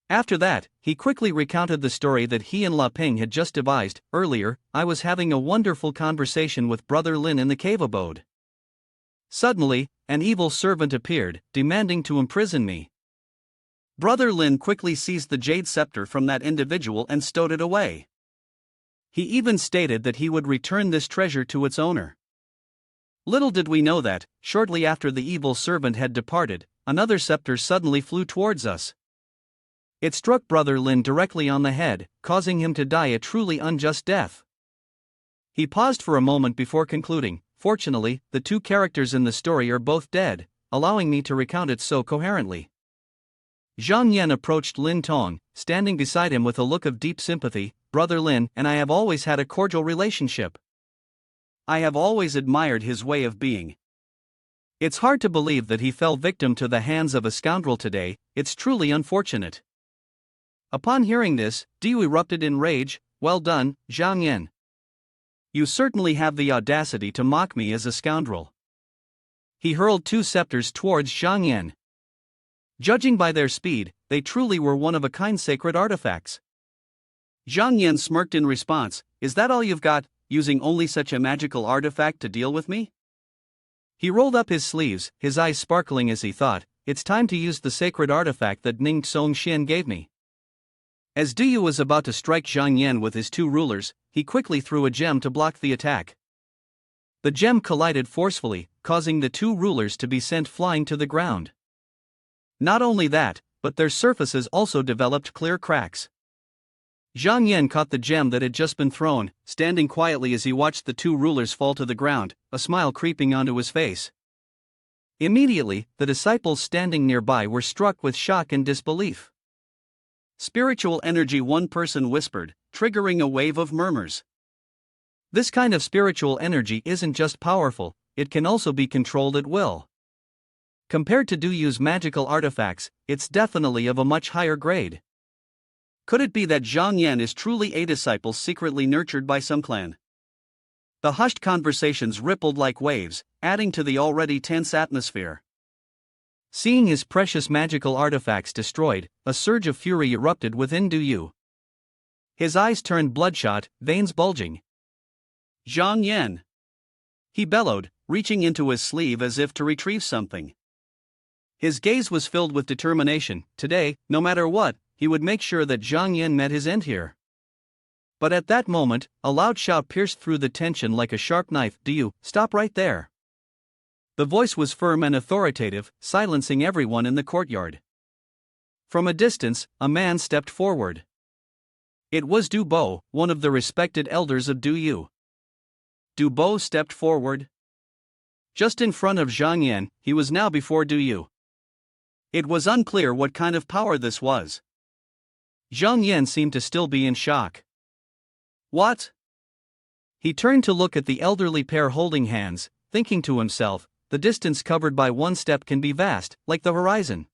After that, he quickly recounted the story that he and La Ping had just devised. Earlier, I was having a wonderful conversation with Brother Lin in the cave abode. Suddenly, an evil servant appeared, demanding to imprison me. Brother Lin quickly seized the jade scepter from that individual and stowed it away. He even stated that he would return this treasure to its owner. Little did we know that, shortly after the evil servant had departed, another scepter suddenly flew towards us. It struck Brother Lin directly on the head, causing him to die a truly unjust death. He paused for a moment before concluding, "Fortunately, the two characters in the story are both dead," allowing me to recount it so coherently. Zhang Yan approached Lin Tong, standing beside him with a look of deep sympathy. "Brother Lin and I have always had a cordial relationship. I have always admired his way of being. It's hard to believe that he fell victim to the hands of a scoundrel today. It's truly unfortunate." Upon hearing this, Du erupted in rage. "Well done, Zhang Yan. You certainly have the audacity to mock me as a scoundrel." He hurled two scepters towards Zhang Yan. Judging by their speed, they truly were one-of-a-kind sacred artifacts. Zhang Yan smirked in response. "Is that all you've got, using only such a magical artifact to deal with me?" He rolled up his sleeves, his eyes sparkling as he thought, "It's time to use the sacred artifact that Ning Songxian gave me." As Du was about to strike Zhang Yan with his two rulers, he quickly threw a gem to block the attack. The gem collided forcefully, causing the two rulers to be sent flying to the ground. Not only that, but their surfaces also developed clear cracks. Zhang Yan caught the gem that had just been thrown, standing quietly as he watched the two rulers fall to the ground, a smile creeping onto his face. Immediately, the disciples standing nearby were struck with shock and disbelief. "Spiritual energy," one person whispered, triggering a wave of murmurs. This kind of spiritual energy isn't just powerful, it can also be controlled at will. Compared to Duyu's magical artifacts, it's definitely of a much higher grade. Could it be that Zhang Yan is truly a disciple secretly nurtured by some clan? The hushed conversations rippled like waves, adding to the already tense atmosphere. Seeing his precious magical artifacts destroyed, a surge of fury erupted within Duyu. His eyes turned bloodshot, veins bulging. "Zhang Yan!" he bellowed, reaching into his sleeve as if to retrieve something. His gaze was filled with determination. Today, no matter what, he would make sure that Zhang Yan met his end here. But at that moment, a loud shout pierced through the tension like a sharp knife. "Du, stop right there." The voice was firm and authoritative, silencing everyone in the courtyard. From a distance, a man stepped forward. It was Du Bo, one of the respected elders of Duyu. Du Bo stepped forward. Just in front of Zhang Yan, he was now before Duyu. It was unclear what kind of power this was. Zhang Yan seemed to still be in shock. "What?" He turned to look at the elderly pair holding hands, thinking to himself, the distance covered by one step can be vast, like the horizon.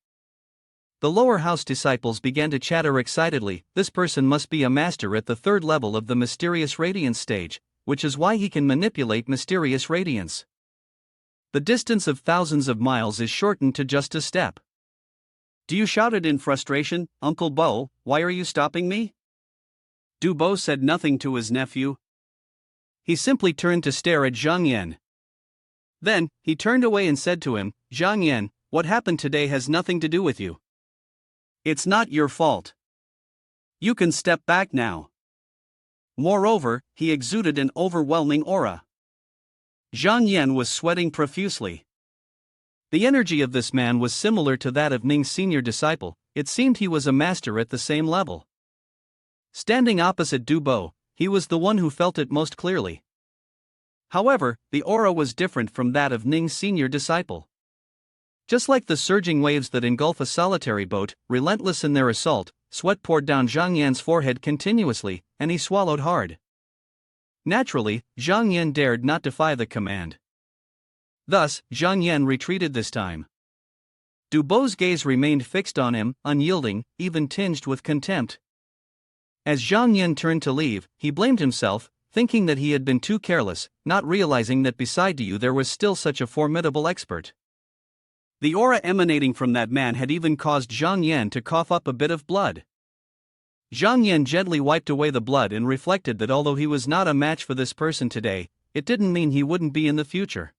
The lower house disciples began to chatter excitedly. "This person must be a master at the third level of the mysterious radiance stage, which is why he can manipulate mysterious radiance. The distance of thousands of miles is shortened to just a step." Du shouted in frustration, "Uncle Bo, why are you stopping me?" Du Bo said nothing to his nephew. He simply turned to stare at Zhang Yan. Then, he turned away and said to him, "Zhang Yan, what happened today has nothing to do with you. It's not your fault. You can step back now." Moreover, he exuded an overwhelming aura. Zhang Yan was sweating profusely. The energy of this man was similar to that of Ning's senior disciple. It seemed he was a master at the same level. Standing opposite Du Bo, he was the one who felt it most clearly. However, the aura was different from that of Ning's senior disciple. Just like the surging waves that engulf a solitary boat, relentless in their assault, sweat poured down Zhang Yan's forehead continuously, and he swallowed hard. Naturally, Zhang Yan dared not defy the command. Thus, Zhang Yan retreated this time. Du Bo's gaze remained fixed on him, unyielding, even tinged with contempt. As Zhang Yan turned to leave, he blamed himself, thinking that he had been too careless, not realizing that beside you there was still such a formidable expert. The aura emanating from that man had even caused Zhang Yan to cough up a bit of blood. Zhang Yan gently wiped away the blood and reflected that although he was not a match for this person today, it didn't mean he wouldn't be in the future.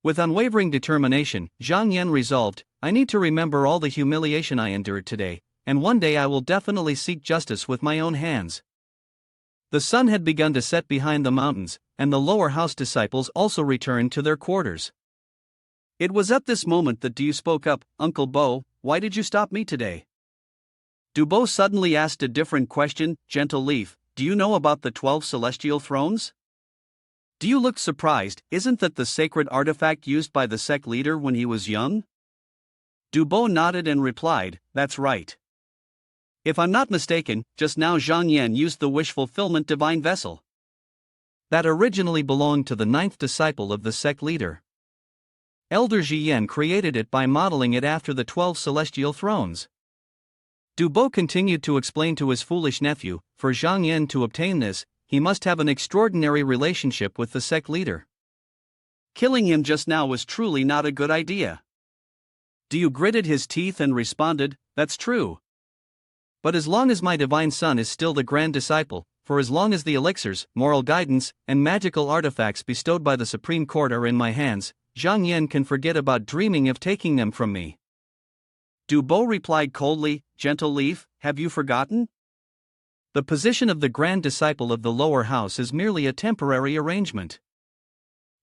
With unwavering determination, Zhang Yan resolved, I need to remember all the humiliation I endured today, and one day I will definitely seek justice with my own hands. The sun had begun to set behind the mountains, and the lower house disciples also returned to their quarters. It was at this moment that Du spoke up, Uncle Bo, why did you stop me today? Du Bo suddenly asked a different question, Gentle Leaf, do you know about the 12 celestial thrones? Do you look surprised, isn't that the sacred artifact used by the sect leader when he was young? Du Bo nodded and replied, that's right. If I'm not mistaken, just now Zhang Yan used the wish-fulfillment divine vessel that originally belonged to the 9th disciple of the sect leader. Elder Jiyan created it by modeling it after the 12 celestial thrones. Du Bo continued to explain to his foolish nephew, for Zhang Yan to obtain this, he must have an extraordinary relationship with the sect leader. Killing him just now was truly not a good idea. Du gritted his teeth and responded, that's true. But as long as my divine son is still the grand disciple, for as long as the elixirs, moral guidance, and magical artifacts bestowed by the Supreme Court are in my hands, Zhang Yan can forget about dreaming of taking them from me. Du Bo replied coldly, Gentle Leaf, have you forgotten? The position of the grand disciple of the lower house is merely a temporary arrangement.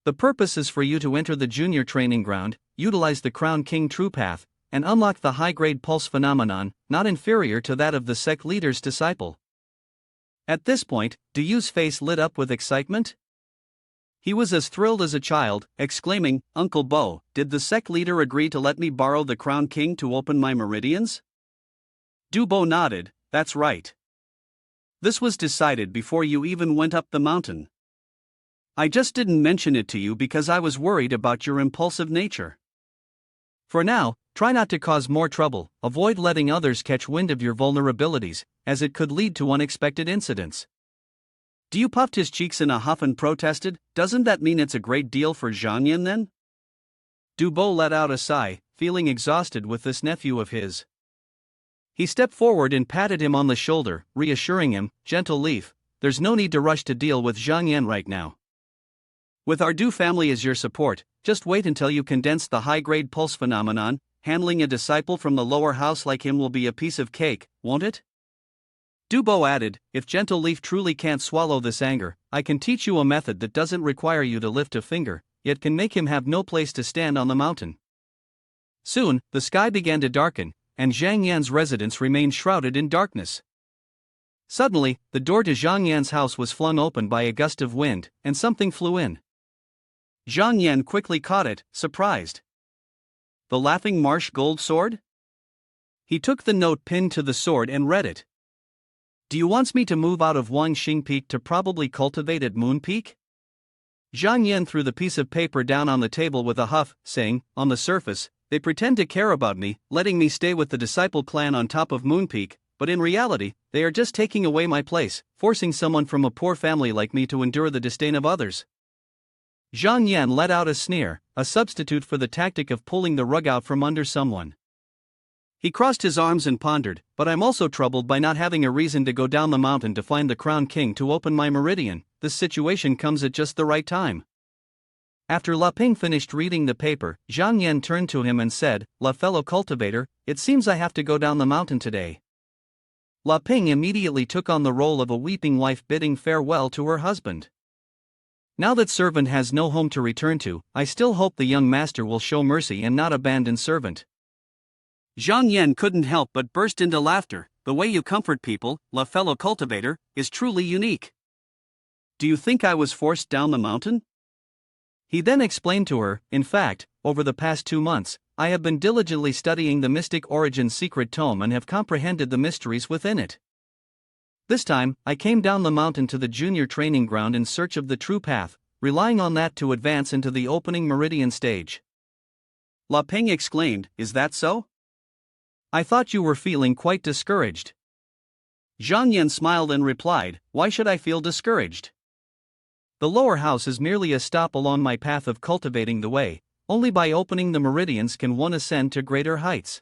The purpose is for you to enter the junior training ground, utilize the Crown King True Path, and unlock the high-grade pulse phenomenon, not inferior to that of the sect leader's disciple. At this point, Du's face lit up with excitement. He was as thrilled as a child, exclaiming, Uncle Bo, did the sect leader agree to let me borrow the Crown King to open my meridians? Du Bo nodded, that's right. This was decided before you even went up the mountain. I just didn't mention it to you because I was worried about your impulsive nature. For now, try not to cause more trouble, avoid letting others catch wind of your vulnerabilities, as it could lead to unexpected incidents. Du puffed his cheeks in a huff and protested, doesn't that mean it's a great deal for Zhang Yan then? Du Bo let out a sigh, feeling exhausted with this nephew of his. He stepped forward and patted him on the shoulder, reassuring him, Gentle Leaf, there's no need to rush to deal with Zhang Yan right now. With our Du family as your support, just wait until you condense the high-grade pulse phenomenon, handling a disciple from the lower house like him will be a piece of cake, won't it? Du Bo added, if Gentle Leaf truly can't swallow this anger, I can teach you a method that doesn't require you to lift a finger, yet can make him have no place to stand on the mountain. Soon, the sky began to darken, and Zhang Yan's residence remained shrouded in darkness. Suddenly, the door to Zhang Yan's house was flung open by a gust of wind, and something flew in. Zhang Yan quickly caught it, surprised. The Laughing Marsh gold sword? He took the note pinned to the sword and read it. Do you want me to move out of Wangxing Peak to probably cultivate at Moon Peak? Zhang Yan threw the piece of paper down on the table with a huff, saying, on the surface, they pretend to care about me, letting me stay with the disciple clan on top of Moon Peak, but in reality, they are just taking away my place, forcing someone from a poor family like me to endure the disdain of others. Zhang Yan let out a sneer, a substitute for the tactic of pulling the rug out from under someone. He crossed his arms and pondered, but I'm also troubled by not having a reason to go down the mountain to find the Crown King to open my meridian. This situation comes at just the right time. After La Ping finished reading the paper, Zhang Yan turned to him and said, La fellow cultivator, it seems I have to go down the mountain today. La Ping immediately took on the role of a weeping wife bidding farewell to her husband. Now that servant has no home to return to, I still hope the young master will show mercy and not abandon servant. Zhang Yan couldn't help but burst into laughter. The way you comfort people, La fellow cultivator, is truly unique. Do you think I was forced down the mountain? He then explained to her, in fact, over the past 2 months, I have been diligently studying the Mystic Origins secret tome and have comprehended the mysteries within it. This time, I came down the mountain to the junior training ground in search of the true path, relying on that to advance into the opening meridian stage. La Ping exclaimed, is that so? I thought you were feeling quite discouraged. Zhang Yan smiled and replied, why should I feel discouraged? The lower house is merely a stop along my path of cultivating the way, only by opening the meridians can one ascend to greater heights.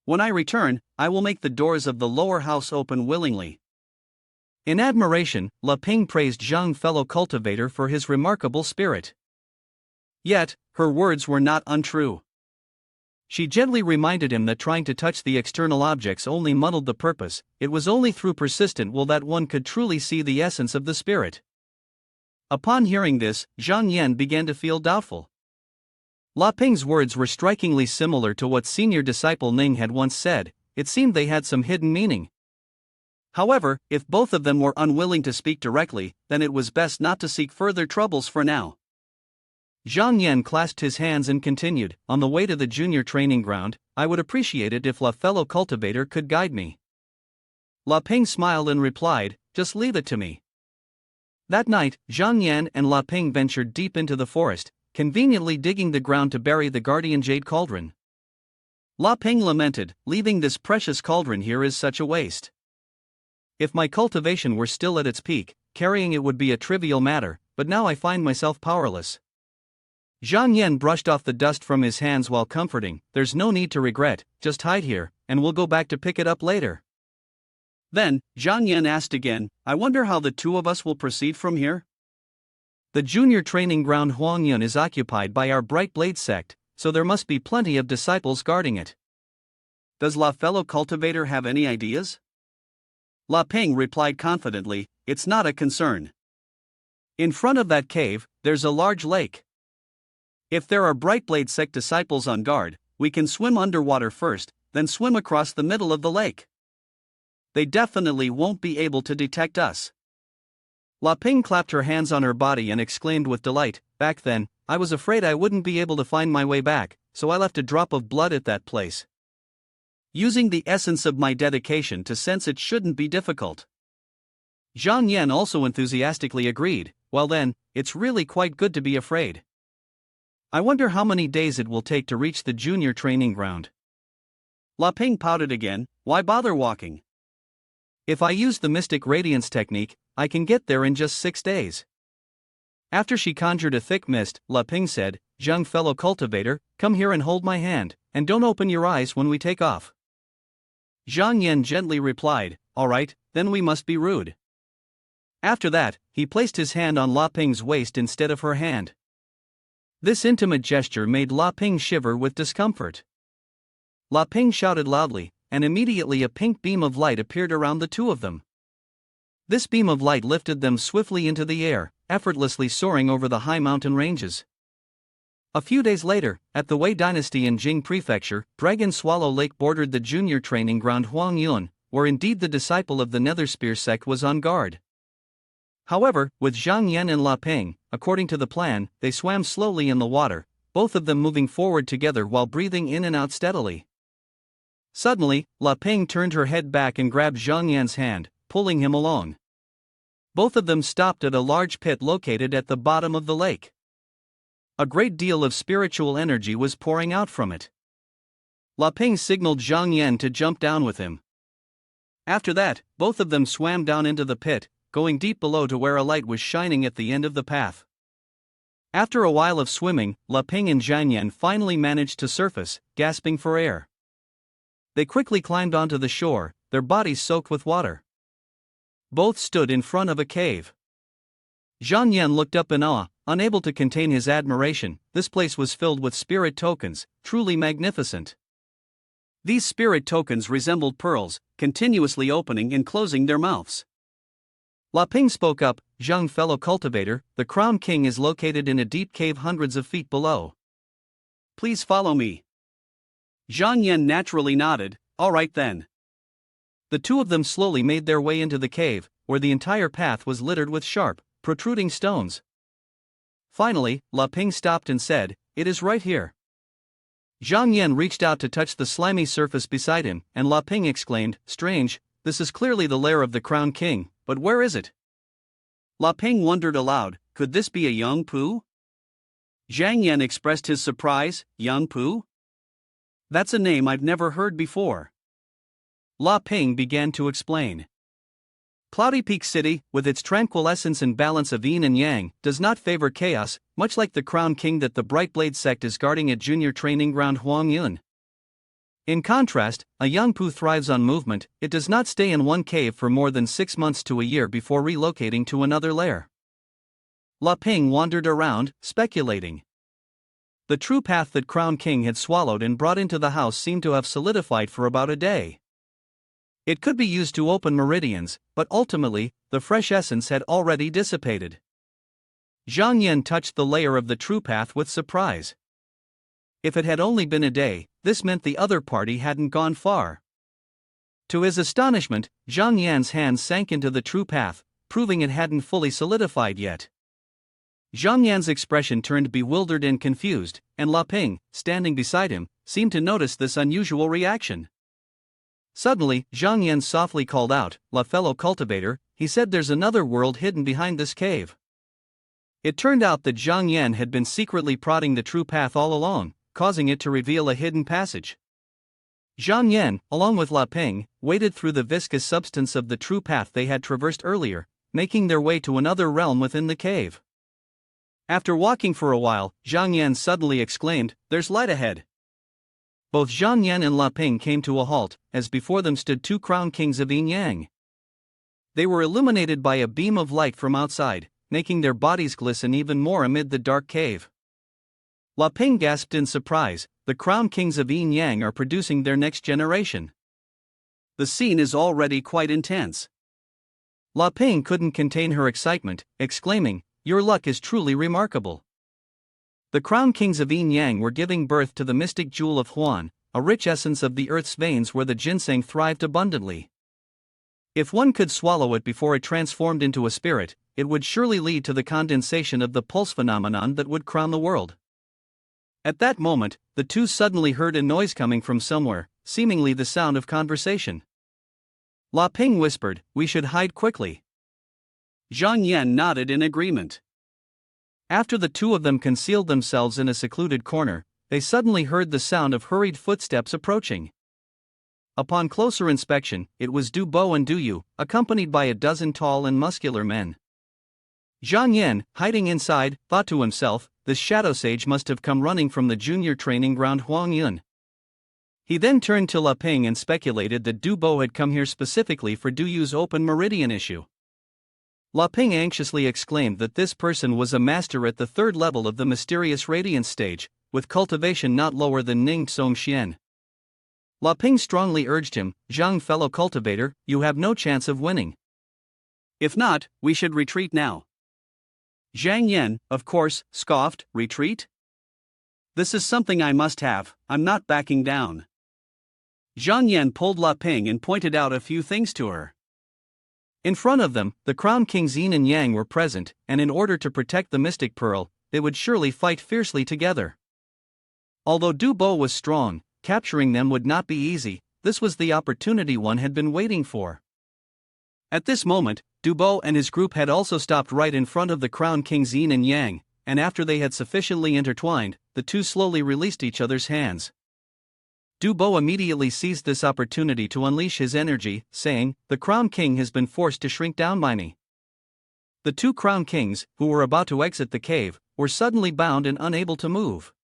When I return, I will make the doors of the lower house open willingly." In admiration, La Ping praised Zhang fellow cultivator for his remarkable spirit. Yet, her words were not untrue. She gently reminded him that trying to touch the external objects only muddled the purpose. It was only through persistent will that one could truly see the essence of the spirit. Upon hearing this, Zhang Yan began to feel doubtful. La Ping's words were strikingly similar to what senior disciple Ning had once said. It seemed they had some hidden meaning. However, if both of them were unwilling to speak directly, then it was best not to seek further troubles for now. Zhang Yan clasped his hands and continued, "On the way to the junior training ground, I would appreciate it if La fellow cultivator could guide me." La Ping smiled and replied, "Just leave it to me." That night, Zhang Yan and La Ping ventured deep into the forest, conveniently digging the ground to bury the guardian jade cauldron. La Ping lamented, "Leaving this precious cauldron here is such a waste. If my cultivation were still at its peak, carrying it would be a trivial matter, but now I find myself powerless." Zhang Yan brushed off the dust from his hands while comforting, "There's no need to regret, just hide here, and we'll go back to pick it up later." Then, Zhang Yan asked again, "I wonder how the two of us will proceed from here?" "The junior training ground Huangyun is occupied by our Bright Blade sect, so there must be plenty of disciples guarding it." "Does La fellow cultivator have any ideas?" La Ping replied confidently, "It's not a concern. In front of that cave, there's a large lake. If there are Bright Blade sect disciples on guard, we can swim underwater first, then swim across the middle of the lake. They definitely won't be able to detect us." La Ping clapped her hands on her body and exclaimed with delight, "Back then, I was afraid I wouldn't be able to find my way back, so I left a drop of blood at that place. Using the essence of my dedication to sense it shouldn't be difficult." Zhang Yan also enthusiastically agreed, "Well then, it's really quite good to be afraid. I wonder how many days it will take to reach the junior training ground." La Ping pouted again, "Why bother walking? If I use the mystic radiance technique, I can get there in just 6 days." After she conjured a thick mist, La Ping said, "Zhang fellow cultivator, come here and hold my hand, and don't open your eyes when we take off." Zhang Yan gently replied, "All right, then we must be rude." After that, he placed his hand on La Ping's waist instead of her hand. This intimate gesture made La Ping shiver with discomfort. La Ping shouted loudly, and immediately a pink beam of light appeared around the two of them. This beam of light lifted them swiftly into the air, effortlessly soaring over the high mountain ranges. A few days later, at the Wei Dynasty in Jing Prefecture, Dragon Swallow Lake bordered the junior training ground Huangyun, where indeed the disciple of the Netherspear sect was on guard. However, with Zhang Yan and La Ping, according to the plan, they swam slowly in the water, both of them moving forward together while breathing in and out steadily. Suddenly, La Ping turned her head back and grabbed Zhang Yan's hand, pulling him along. Both of them stopped at a large pit located at the bottom of the lake. A great deal of spiritual energy was pouring out from it. La Ping signaled Zhang Yan to jump down with him. After that, both of them swam down into the pit, going deep below to where a light was shining at the end of the path. After a while of swimming, La Ping and Zhang Yan finally managed to surface, gasping for air. They quickly climbed onto the shore, their bodies soaked with water. Both stood in front of a cave. Zhang Yan looked up in awe, unable to contain his admiration. This place was filled with spirit tokens, truly magnificent. These spirit tokens resembled pearls, continuously opening and closing their mouths. La Ping spoke up, "Zhang fellow cultivator, the Crown King is located in a deep cave hundreds of feet below. Please follow me." Zhang Yan naturally nodded, "All right then." The two of them slowly made their way into the cave, where the entire path was littered with sharp, protruding stones. Finally, La Ping stopped and said, "It is right here." Zhang Yan reached out to touch the slimy surface beside him, and La Ping exclaimed, "Strange, this is clearly the lair of the Crown King, but where is it?" La Ping wondered aloud, "Could this be a Yang Pu?" Zhang Yan expressed his surprise, "Yang Pu? That's a name I've never heard before." La Ping began to explain. Cloudy Peak City, with its tranquil essence and balance of yin and yang, does not favor chaos, much like the Crown King that the Brightblade sect is guarding at junior training ground Huangyun. In contrast, a Yangpu thrives on movement. It does not stay in one cave for more than 6 months to a year before relocating to another lair. La Ping wandered around, speculating. The true path that Crown King had swallowed and brought into the house seemed to have solidified for about a day. It could be used to open meridians, but ultimately, the fresh essence had already dissipated. Zhang Yan touched the layer of the true path with surprise. If it had only been a day, this meant the other party hadn't gone far. To his astonishment, Zhang Yan's hands sank into the true path, proving it hadn't fully solidified yet. Zhang Yan's expression turned bewildered and confused, and La Ping, standing beside him, seemed to notice this unusual reaction. Suddenly, Zhang Yan softly called out, "La fellow cultivator," he said, "there's another world hidden behind this cave." It turned out that Zhang Yan had been secretly prodding the true path all along, causing it to reveal a hidden passage. Zhang Yan, along with La Ping, waded through the viscous substance of the true path they had traversed earlier, making their way to another realm within the cave. After walking for a while, Zhang Yan suddenly exclaimed, "There's light ahead." Both Zhang Yan and La Ping came to a halt, as before them stood two crown kings of Yin Yang. They were illuminated by a beam of light from outside, making their bodies glisten even more amid the dark cave. La Ping gasped in surprise, "The crown kings of Yin Yang are producing their next generation. The scene is already quite intense." La Ping couldn't contain her excitement, exclaiming, "Your luck is truly remarkable." The crown kings of Yin Yang were giving birth to the mystic jewel of Huan, a rich essence of the earth's veins where the ginseng thrived abundantly. If one could swallow it before it transformed into a spirit, it would surely lead to the condensation of the pulse phenomenon that would crown the world. At that moment, the two suddenly heard a noise coming from somewhere, seemingly the sound of conversation. La Ping whispered, "We should hide quickly." Zhang Yan nodded in agreement. After the two of them concealed themselves in a secluded corner, they suddenly heard the sound of hurried footsteps approaching. Upon closer inspection, it was Du Bo and Du Yu, accompanied by a dozen tall and muscular men. Zhang Yan, hiding inside, thought to himself, "This shadow sage must have come running from the junior training ground Huangyun." He then turned to La Ping and speculated that Du Bo had come here specifically for Du Yu's open meridian issue. La Ping anxiously exclaimed that this person was a master at the third level of the mysterious radiance stage, with cultivation not lower than Ning Song Xian. La Ping strongly urged him, "Zhang fellow cultivator, you have no chance of winning. If not, we should retreat now." Zhang Yan, of course, scoffed, "Retreat? This is something I must have, I'm not backing down." Zhang Yan pulled La Ping and pointed out a few things to her. In front of them, the crown kings Yin and Yang were present, and in order to protect the mystic pearl, they would surely fight fiercely together. Although Du Bo was strong, capturing them would not be easy. This was the opportunity one had been waiting for. At this moment, Du Bo and his group had also stopped right in front of the crown kings Yin and Yang, and after they had sufficiently intertwined, the two slowly released each other's hands. Du Bo immediately seized this opportunity to unleash his energy, saying, "The crown king has been forced to shrink down by me." The two crown kings, who were about to exit the cave, were suddenly bound and unable to move.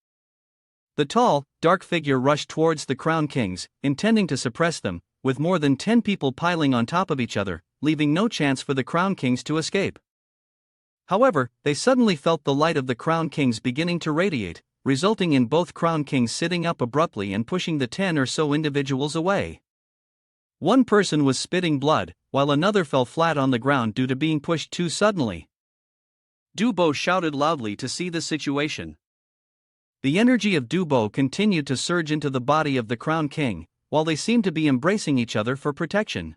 The tall, dark figure rushed towards the crown kings, intending to suppress them, with more than 10 people piling on top of each other, leaving no chance for the crown kings to escape. However, they suddenly felt the light of the crown kings beginning to radiate, resulting in both crown kings sitting up abruptly and pushing the 10 or so individuals away. One person was spitting blood, while another fell flat on the ground due to being pushed too suddenly. Du Bo shouted loudly to see the situation. The energy of Du Bo continued to surge into the body of the crown king, while they seemed to be embracing each other for protection.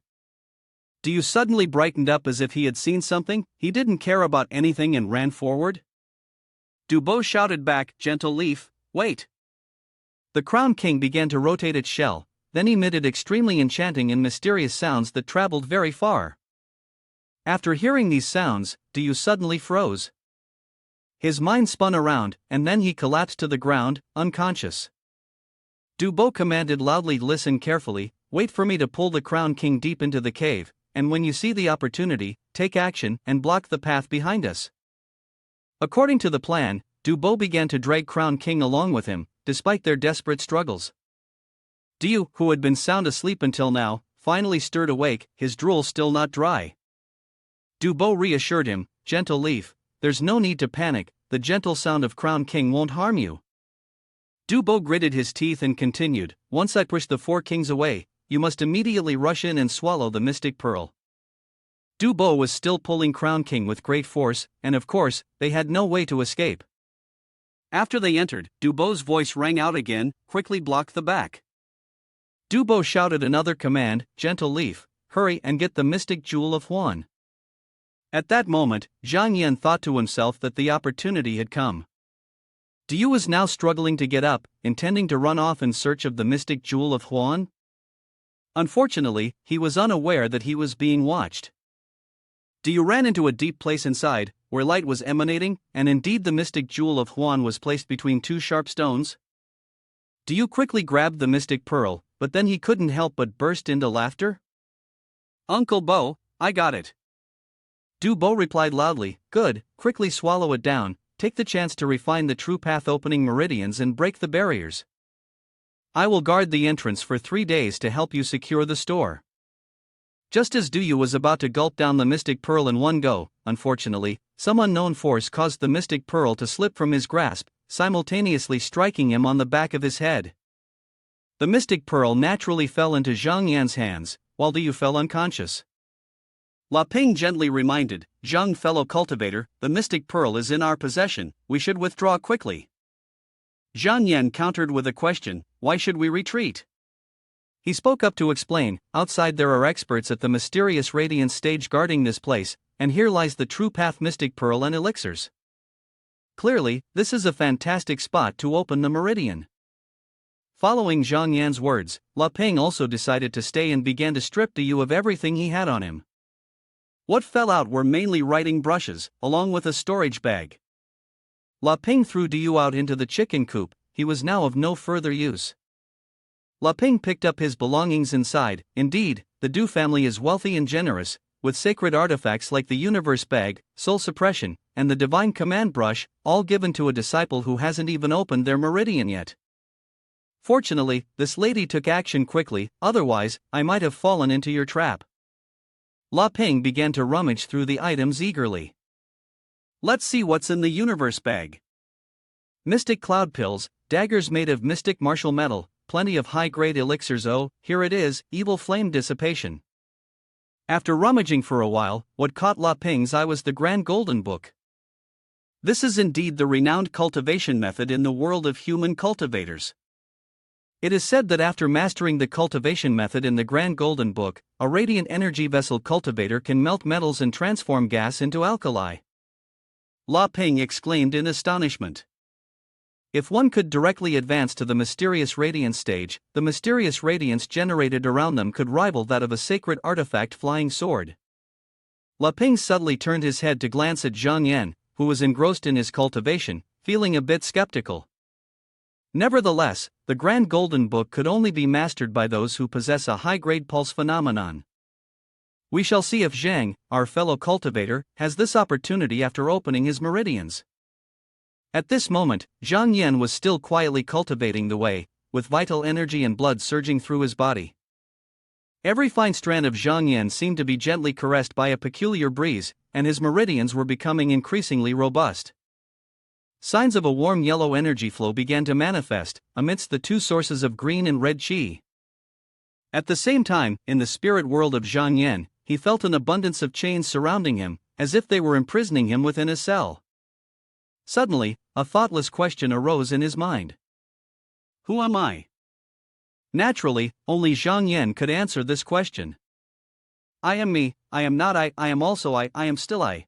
Du Yu suddenly brightened up as if he had seen something. He didn't care about anything and ran forward. Du Bo shouted back, "Gentle Leaf, wait." The crown king began to rotate its shell, then emitted extremely enchanting and mysterious sounds that traveled very far. After hearing these sounds, Du Yu suddenly froze. His mind spun around, and then he collapsed to the ground, unconscious. Du Bo commanded loudly, "Listen carefully, wait for me to pull the crown king deep into the cave. and when you see the opportunity, take action and block the path behind us." According to the plan, Dubo began to drag Crown King along with him, despite their desperate struggles. Diu, who had been sound asleep until now, finally stirred awake, his drool still not dry. Dubo reassured him, "Gentle Leaf, there's no need to panic, the gentle sound of Crown King won't harm you." Dubo gritted his teeth and continued, "Once I push the four kings away, you must immediately rush in and swallow the mystic pearl." Dubo was still pulling Crown King with great force, and of course, they had no way to escape. After they entered, Dubo's voice rang out again, "Quickly block the back." Dubo shouted another command, "Gentle Leaf, hurry and get the mystic jewel of Huan." At that moment, Zhang Yan thought to himself that the opportunity had come. Diu was now struggling to get up, intending to run off in search of the mystic jewel of Huan. Unfortunately, he was unaware that he was being watched. Diu ran into a deep place inside, where light was emanating, and indeed the mystic jewel of Huan was placed between two sharp stones. Diu quickly grabbed the mystic pearl, but then he couldn't help but burst into laughter. "Uncle Bo, I got it." Dubo replied loudly, "Good, quickly swallow it down, take the chance to refine the true path opening meridians and break the barriers. I will guard the entrance for 3 days to help you secure the store." Just as Duyu was about to gulp down the mystic pearl in one go, unfortunately, some unknown force caused the mystic pearl to slip from his grasp, simultaneously striking him on the back of his head. The mystic pearl naturally fell into Zhang Yan's hands, while Diyu fell unconscious. La Ping gently reminded, "Zhang, fellow cultivator, the mystic pearl is in our possession, we should withdraw quickly." Zhang Yan countered with a question, "Why should we retreat?" He spoke up to explain, "Outside there are experts at the mysterious radiance stage guarding this place, and here lies the true path mystic pearl and elixirs. Clearly, this is a fantastic spot to open the meridian." Following Zhang Yan's words, La Ping also decided to stay and began to strip Diyu of everything he had on him. What fell out were mainly writing brushes, along with a storage bag. La Ping threw Diyu out into the chicken coop, he was now of no further use. La Ping picked up his belongings inside. Indeed, the Du family is wealthy and generous, with sacred artifacts like the universe bag, soul suppression, and the divine command brush, all given to a disciple who hasn't even opened their meridian yet. Fortunately, this lady took action quickly, otherwise, I might have fallen into your trap. La Ping began to rummage through the items eagerly. "Let's see what's in the universe bag." Mystic cloud pills, daggers made of mystic martial metal, plenty of high-grade elixirs. Oh, here it is, evil flame dissipation. After rummaging for a while, what caught La Ping's eye was the Grand Golden Book. This is indeed the renowned cultivation method in the world of human cultivators. It is said that after mastering the cultivation method in the Grand Golden Book, a radiant energy vessel cultivator can melt metals and transform gas into alkali. La Ping exclaimed in astonishment. If one could directly advance to the mysterious radiance stage, the mysterious radiance generated around them could rival that of a sacred artifact flying sword. La Ping suddenly turned his head to glance at Zhang Yan, who was engrossed in his cultivation, feeling a bit skeptical. Nevertheless, the Grand Golden Book could only be mastered by those who possess a high-grade pulse phenomenon. We shall see if Zhang, our fellow cultivator, has this opportunity after opening his meridians. At this moment, Zhang Yan was still quietly cultivating the way, with vital energy and blood surging through his body. Every fine strand of Zhang Yan seemed to be gently caressed by a peculiar breeze, and his meridians were becoming increasingly robust. Signs of a warm yellow energy flow began to manifest, amidst the two sources of green and red qi. At the same time, in the spirit world of Zhang Yan, he felt an abundance of chains surrounding him, as if they were imprisoning him within a cell. Suddenly, a thoughtless question arose in his mind. Who am I? Naturally, only Zhang Yan could answer this question. I am me, I am not I am also I am still I.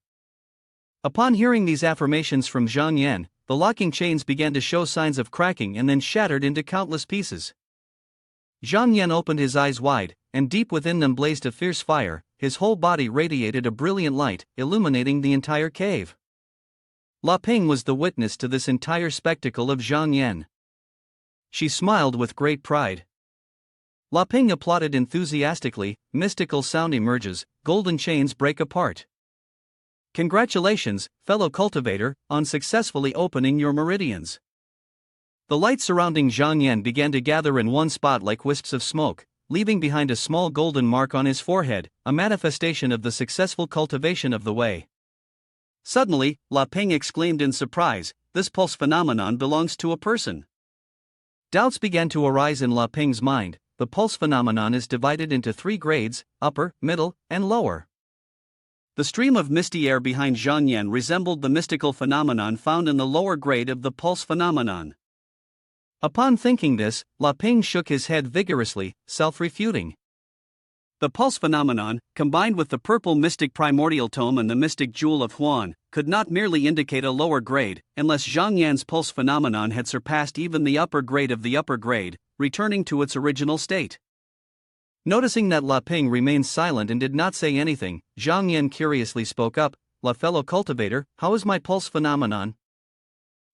Upon hearing these affirmations from Zhang Yan, the locking chains began to show signs of cracking and then shattered into countless pieces. Zhang Yan opened his eyes wide, and deep within them blazed a fierce fire, his whole body radiated a brilliant light, illuminating the entire cave. La Ping was the witness to this entire spectacle of Zhang Yan. She smiled with great pride. La Ping applauded enthusiastically. Mystical sound emerges, golden chains break apart. Congratulations, fellow cultivator, on successfully opening your meridians. The light surrounding Zhang Yan began to gather in one spot like wisps of smoke, leaving behind a small golden mark on his forehead, a manifestation of the successful cultivation of the way. Suddenly, La Ping exclaimed in surprise, "This pulse phenomenon belongs to a person." Doubts began to arise in La Ping's mind. The pulse phenomenon is divided into 3 grades: upper, middle, and lower. The stream of misty air behind Zhang Yan resembled the mystical phenomenon found in the lower grade of the pulse phenomenon. Upon thinking this, La Ping shook his head vigorously, self-refuting. The pulse phenomenon, combined with the purple mystic primordial tome and the mystic jewel of Huan, could not merely indicate a lower grade, unless Zhang Yan's pulse phenomenon had surpassed even the upper grade of the upper grade, returning to its original state. Noticing that La Ping remained silent and did not say anything, Zhang Yan curiously spoke up, "La fellow cultivator, how is my pulse phenomenon?"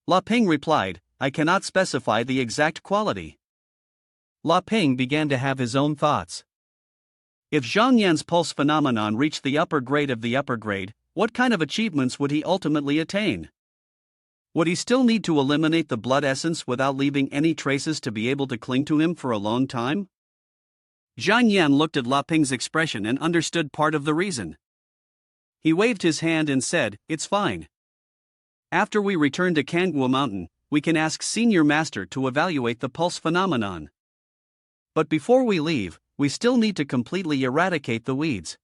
La Ping replied, "I cannot specify the exact quality." La Ping began to have his own thoughts. If Zhang Yan's pulse phenomenon reached the upper grade of the upper grade, what kind of achievements would he ultimately attain? Would he still need to eliminate the blood essence without leaving any traces to be able to cling to him for a long time? Zhang Yan looked at La Ping's expression and understood part of the reason. He waved his hand and said, "It's fine. After we return to Kangua Mountain, we can ask Senior Master to evaluate the pulse phenomenon. But before we leave, we still need to completely eradicate the weeds."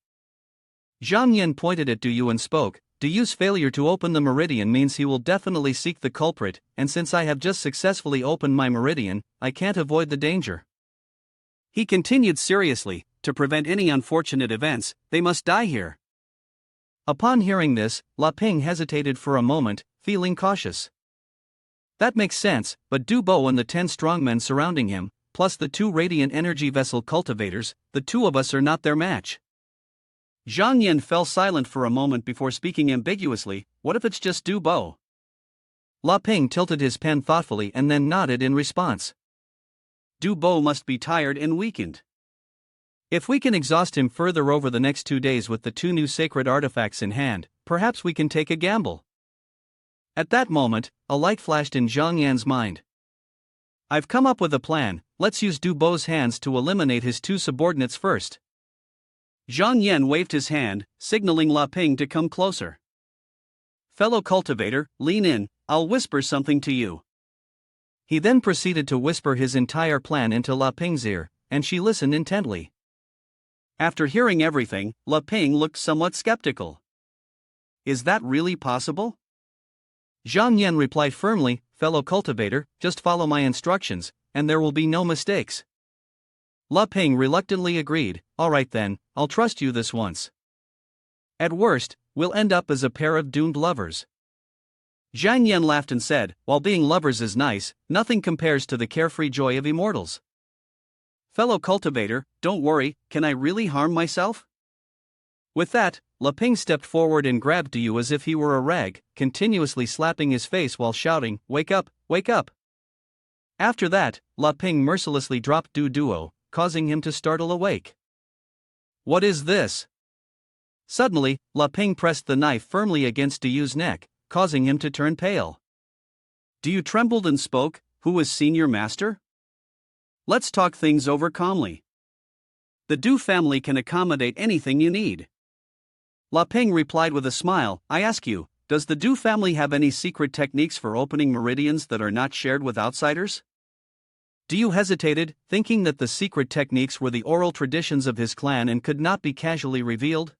Zhang Yan pointed at Du Yu and spoke, "Du Yu's failure to open the meridian means he will definitely seek the culprit, and since I have just successfully opened my meridian, I can't avoid the danger." He continued seriously, "To prevent any unfortunate events, they must die here." Upon hearing this, La Ping hesitated for a moment, feeling cautious. That makes sense, but Du Bo and the 10 strongmen surrounding him, plus the 2 radiant energy vessel cultivators, the 2 of us are not their match. Zhang Yan fell silent for a moment before speaking ambiguously, "What if it's just Du Bo?" La Ping tilted his pen thoughtfully and then nodded in response. Du Bo must be tired and weakened. If we can exhaust him further over the next 2 days with the 2 new sacred artifacts in hand, perhaps we can take a gamble. At that moment, a light flashed in Zhang Yan's mind. "I've come up with a plan, let's use Du Bo's hands to eliminate his 2 subordinates first." Zhang Yan waved his hand, signaling La Ping to come closer. "Fellow cultivator, lean in, I'll whisper something to you." He then proceeded to whisper his entire plan into La Ping's ear, and she listened intently. After hearing everything, La Ping looked somewhat skeptical. "Is that really possible?" Zhang Yan replied firmly, "Fellow cultivator, just follow my instructions, and there will be no mistakes." La Ping reluctantly agreed, "All right then, I'll trust you this once. At worst, we'll end up as a pair of doomed lovers." Zhang Yan laughed and said, "While being lovers is nice, nothing compares to the carefree joy of immortals. Fellow cultivator, don't worry, can I really harm myself?" With that, La Ping stepped forward and grabbed Du Yu as if he were a rag, continuously slapping his face while shouting, "Wake up, wake up." After that, La Ping mercilessly dropped Du Duo, causing him to startle awake. "What is this?" Suddenly, La Ping pressed the knife firmly against Du Yu's neck, causing him to turn pale. Du Yu trembled and spoke, "Who is Senior Master? Let's talk things over calmly. The Du family can accommodate anything you need." La Ping replied with a smile, "I ask you, does the Du family have any secret techniques for opening meridians that are not shared with outsiders?" Du Yu hesitated, thinking that the secret techniques were the oral traditions of his clan and could not be casually revealed.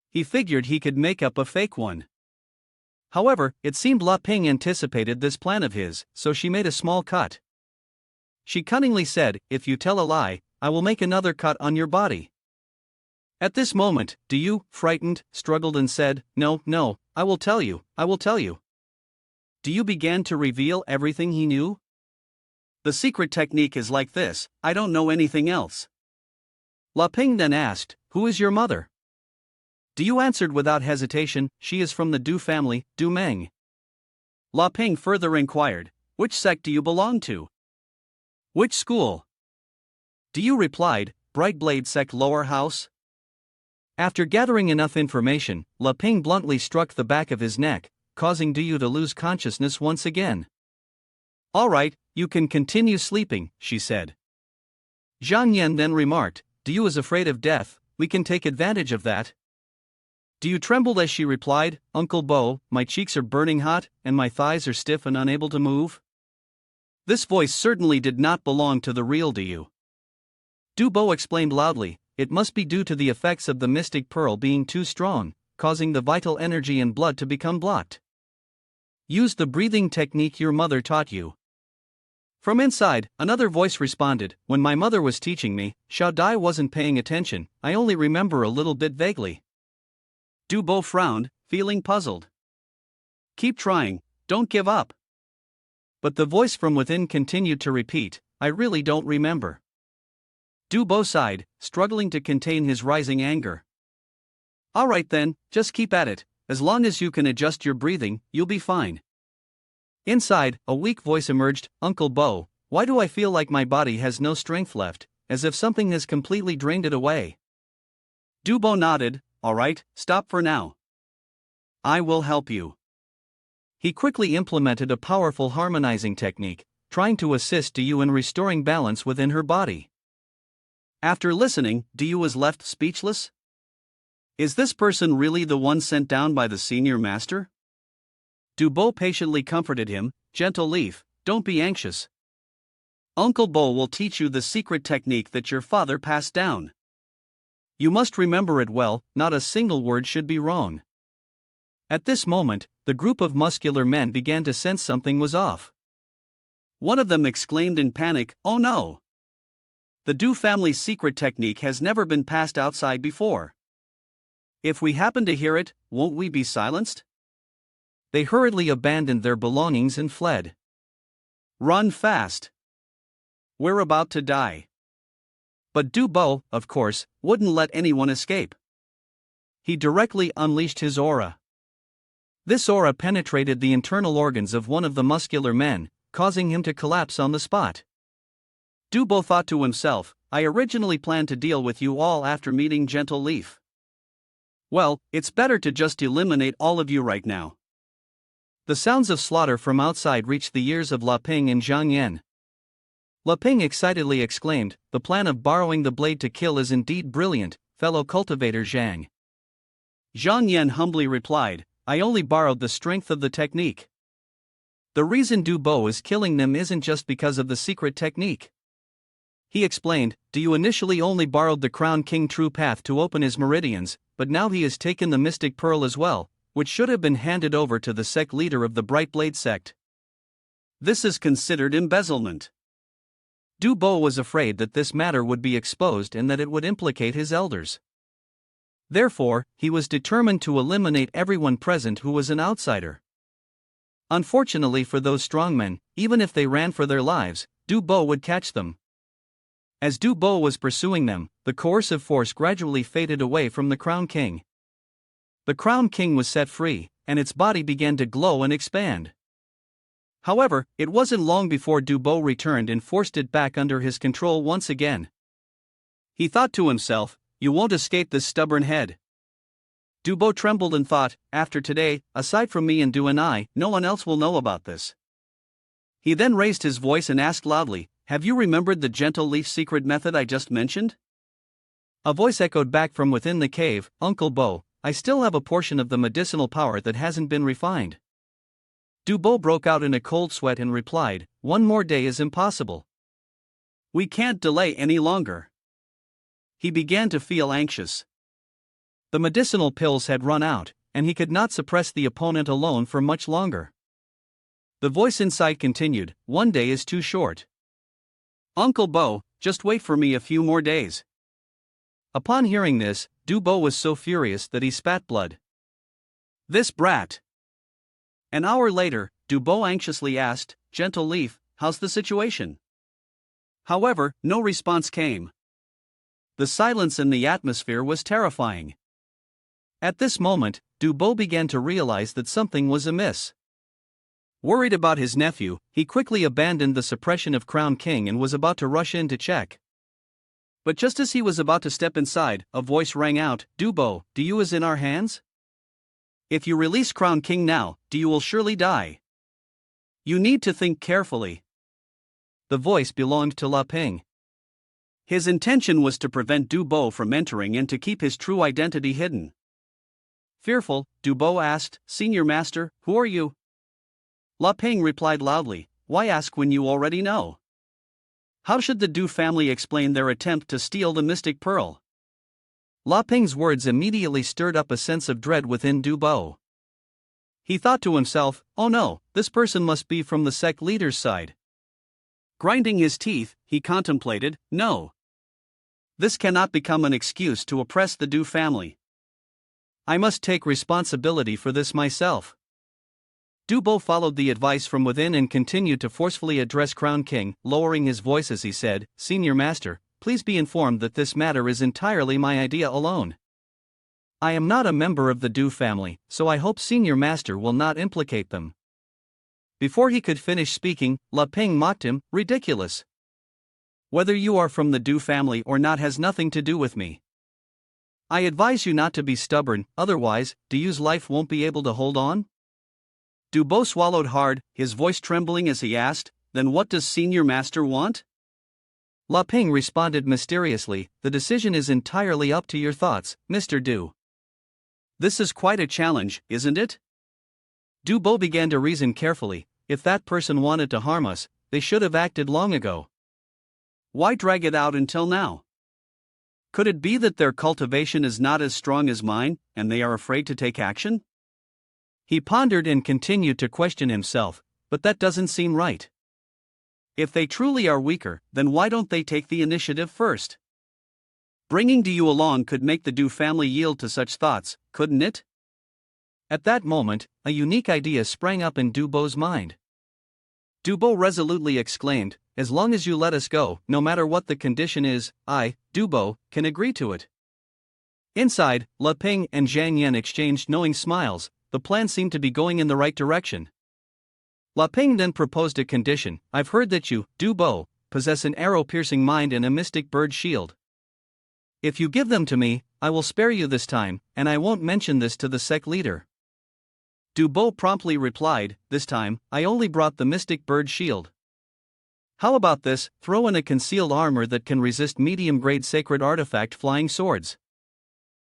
He figured he could make up a fake one. However, it seemed La Ping anticipated this plan of his, so she made a small cut. She cunningly said, "If you tell a lie, I will make another cut on your body." At this moment, Du Yu, frightened, struggled and said, "No, no, I will tell you, I will tell you." Du Yu began to reveal everything he knew. "The secret technique is like this, I don't know anything else." La Ping then asked, "Who is your mother?" Du Yu answered without hesitation, "She is from the Du family, Du Meng." La Ping further inquired, "Which sect do you belong to? Which school?" Du replied, Brightblade Sect lower house? After gathering enough information, La Ping bluntly struck the back of his neck, causing Du to lose consciousness once again. Alright, you can continue sleeping, she said. Zhang Yan then remarked, Du is afraid of death, we can take advantage of that. Du trembled as she replied, Uncle Bo, my cheeks are burning hot, and my thighs are stiff and unable to move. This voice certainly did not belong to the real Du. Du Bo explained loudly, it must be due to the effects of the mystic pearl being too strong, causing the vital energy and blood to become blocked. Use the breathing technique your mother taught you. From inside, another voice responded, when my mother was teaching me, Xiao Dai wasn't paying attention, I only remember a little bit vaguely. Du Bo frowned, feeling puzzled. Keep trying, don't give up. But the voice from within continued to repeat, I really don't remember. Du Bo sighed, struggling to contain his rising anger. Alright then, just keep at it, as long as you can adjust your breathing, you'll be fine. Inside, a weak voice emerged, Uncle Bo, why do I feel like my body has no strength left, as if something has completely drained it away? Du Bo nodded, alright, stop for now. I will help you. He quickly implemented a powerful harmonizing technique, trying to assist Du in restoring balance within her body. After listening, Du was left speechless. Is this person really the one sent down by the senior master? Du Bo patiently comforted him, gentle Leaf, don't be anxious. Uncle Bo will teach you the secret technique that your father passed down. You must remember it well, not a single word should be wrong. At this moment, the group of muscular men began to sense something was off. One of them exclaimed in panic, oh no! The Du family's secret technique has never been passed outside before. If we happen to hear it, won't we be silenced? They hurriedly abandoned their belongings and fled. Run fast! We're about to die. But Du Bo, of course, wouldn't let anyone escape. He directly unleashed his aura. This aura penetrated the internal organs of one of the muscular men, causing him to collapse on the spot. Du Bo thought to himself, I originally planned to deal with you all after meeting Gentle Leaf. Well, it's better to just eliminate all of you right now. The sounds of slaughter from outside reached the ears of La Ping and Zhang Yan. La Ping excitedly exclaimed, the plan of borrowing the blade to kill is indeed brilliant, fellow cultivator Zhang. Zhang Yan humbly replied, I only borrowed the strength of the technique. The reason Du Bo is killing them isn't just because of the secret technique. He explained, Du initially only borrowed the Crown King True Path to open his meridians, but now he has taken the Mystic Pearl as well, which should have been handed over to the sect leader of the Brightblade Sect. This is considered embezzlement. Du Bo was afraid that this matter would be exposed and that it would implicate his elders. Therefore, he was determined to eliminate everyone present who was an outsider. Unfortunately for those strongmen, even if they ran for their lives, Du Bo would catch them. As Du Bo was pursuing them, the coercive force gradually faded away from the Crown King. The Crown King was set free, and its body began to glow and expand. However, it wasn't long before Du Bo returned and forced it back under his control once again. He thought to himself, you won't escape this stubborn head. Du Bo trembled and thought, after today, aside from me and Du and I, no one else will know about this. He then raised his voice and asked loudly, have you remembered the Gentle Leaf secret method I just mentioned? A voice echoed back from within the cave, Uncle Bo, I still have a portion of the medicinal power that hasn't been refined. Du Bo broke out in a cold sweat and replied, one more day is impossible. We can't delay any longer. He began to feel anxious. The medicinal pills had run out, and he could not suppress the opponent alone for much longer. The voice inside continued, one day is too short. Uncle Bo, just wait for me a few more days. Upon hearing this, Du Bo was so furious that he spat blood. This brat! An hour later, Du Bo anxiously asked, Gentle Leaf, how's the situation? However, no response came. The silence in the atmosphere was terrifying. At this moment, Du Bo began to realize that something was amiss. Worried about his nephew, he quickly abandoned the suppression of Crown King and was about to rush in to check. But just as he was about to step inside, a voice rang out, "Dubo, do you is in our hands? If you release Crown King now, you will surely die. You need to think carefully." The voice belonged to La Ping. His intention was to prevent Dubo from entering and to keep his true identity hidden. Fearful, Dubo asked, "Senior Master, who are you?" La Ping replied loudly, "Why ask when you already know? How should the Du family explain their attempt to steal the mystic pearl?" La Ping's words immediately stirred up a sense of dread within Dubo. He thought to himself, "Oh no, this person must be from the sect leader's side." Grinding his teeth, he contemplated, "No. This cannot become an excuse to oppress the Du family. I must take responsibility for this myself." Dubo followed the advice from within and continued to forcefully address Crown King, lowering his voice as he said, "Senior Master, please be informed that this matter is entirely my idea alone. I am not a member of the Du family, so I hope Senior Master will not implicate them." Before he could finish speaking, La Ping mocked him, "Ridiculous. Whether you are from the Du family or not has nothing to do with me. I advise you not to be stubborn, otherwise, Du's life won't be able to hold on." Dubo swallowed hard, his voice trembling as he asked, "Then what does Senior Master want?" La Ping responded mysteriously, "The decision is entirely up to your thoughts, Mr. Du. This is quite a challenge, isn't it?" Dubo began to reason carefully. If that person wanted to harm us, they should have acted long ago. Why drag it out until now? Could it be that their cultivation is not as strong as mine, and they are afraid to take action? He pondered and continued to question himself, but that doesn't seem right. If they truly are weaker, then why don't they take the initiative first? Bringing Du along could make the Du family yield to such thoughts, couldn't it? At that moment, a unique idea sprang up in Dubo's mind. Dubo resolutely exclaimed, "As long as you let us go, no matter what the condition is, I, Dubo, can agree to it." Inside, La Ping and Zhang Yan exchanged knowing smiles. The plan seemed to be going in the right direction. La Ping then proposed a condition. "I've heard that you, Dubo, possess an arrow-piercing mind and a mystic bird shield. If you give them to me, I will spare you this time, and I won't mention this to the sect leader." Dubo promptly replied, "This time, I only brought the mystic bird shield. How about this, throw in a concealed armor that can resist medium-grade sacred artifact flying swords."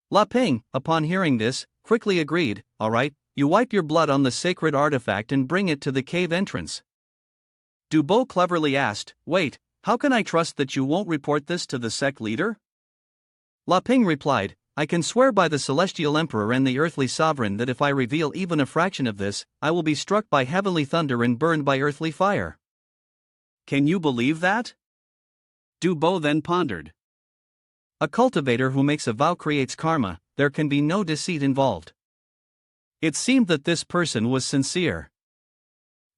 La Ping, upon hearing this, quickly agreed, "All right, you wipe your blood on the sacred artifact and bring it to the cave entrance." Dubo cleverly asked, "Wait, how can I trust that you won't report this to the sect leader?" La Ping replied, "I can swear by the celestial emperor and the earthly sovereign that if I reveal even a fraction of this, I will be struck by heavenly thunder and burned by earthly fire." Can you believe that? Dubo then pondered. A cultivator who makes a vow creates karma, there can be no deceit involved. It seemed that this person was sincere.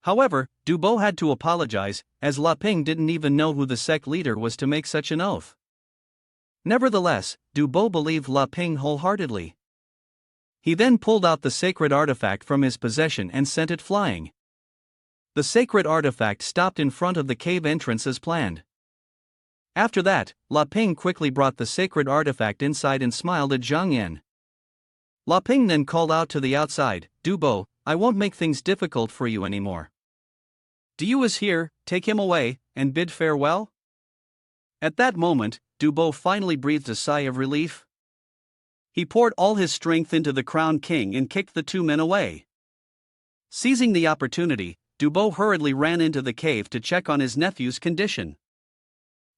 However, Dubo had to apologize, as La Ping didn't even know who the sect leader was to make such an oath. Nevertheless, Dubo believed La Ping wholeheartedly. He then pulled out the sacred artifact from his possession and sent it flying. The sacred artifact stopped in front of the cave entrance as planned. After that, La Ping quickly brought the sacred artifact inside and smiled at Zhang Yan. La Ping then called out to the outside, "Dubo, I won't make things difficult for you anymore. Du is here, take him away, and bid farewell." At that moment, Dubo finally breathed a sigh of relief. He poured all his strength into the Crown King and kicked the two men away. Seizing the opportunity, Dubo hurriedly ran into the cave to check on his nephew's condition.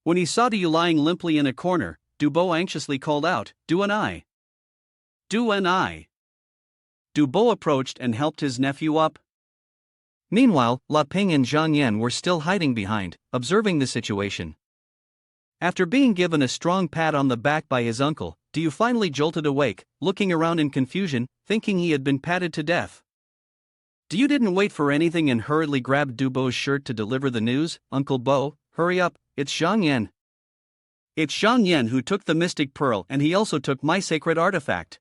When he saw Du lying limply in a corner, Dubo anxiously called out, "Du and I. Du and I." Dubo approached and helped his nephew up. Meanwhile, La Ping and Zhang Yan were still hiding behind, observing the situation. After being given a strong pat on the back by his uncle, Du finally jolted awake, looking around in confusion, thinking he had been patted to death. Du didn't wait for anything and hurriedly grabbed Dubo's shirt to deliver the news. "Uncle Bo, hurry up, it's Zhang Yan. It's Zhang Yan who took the mystic pearl and he also took my sacred artifact.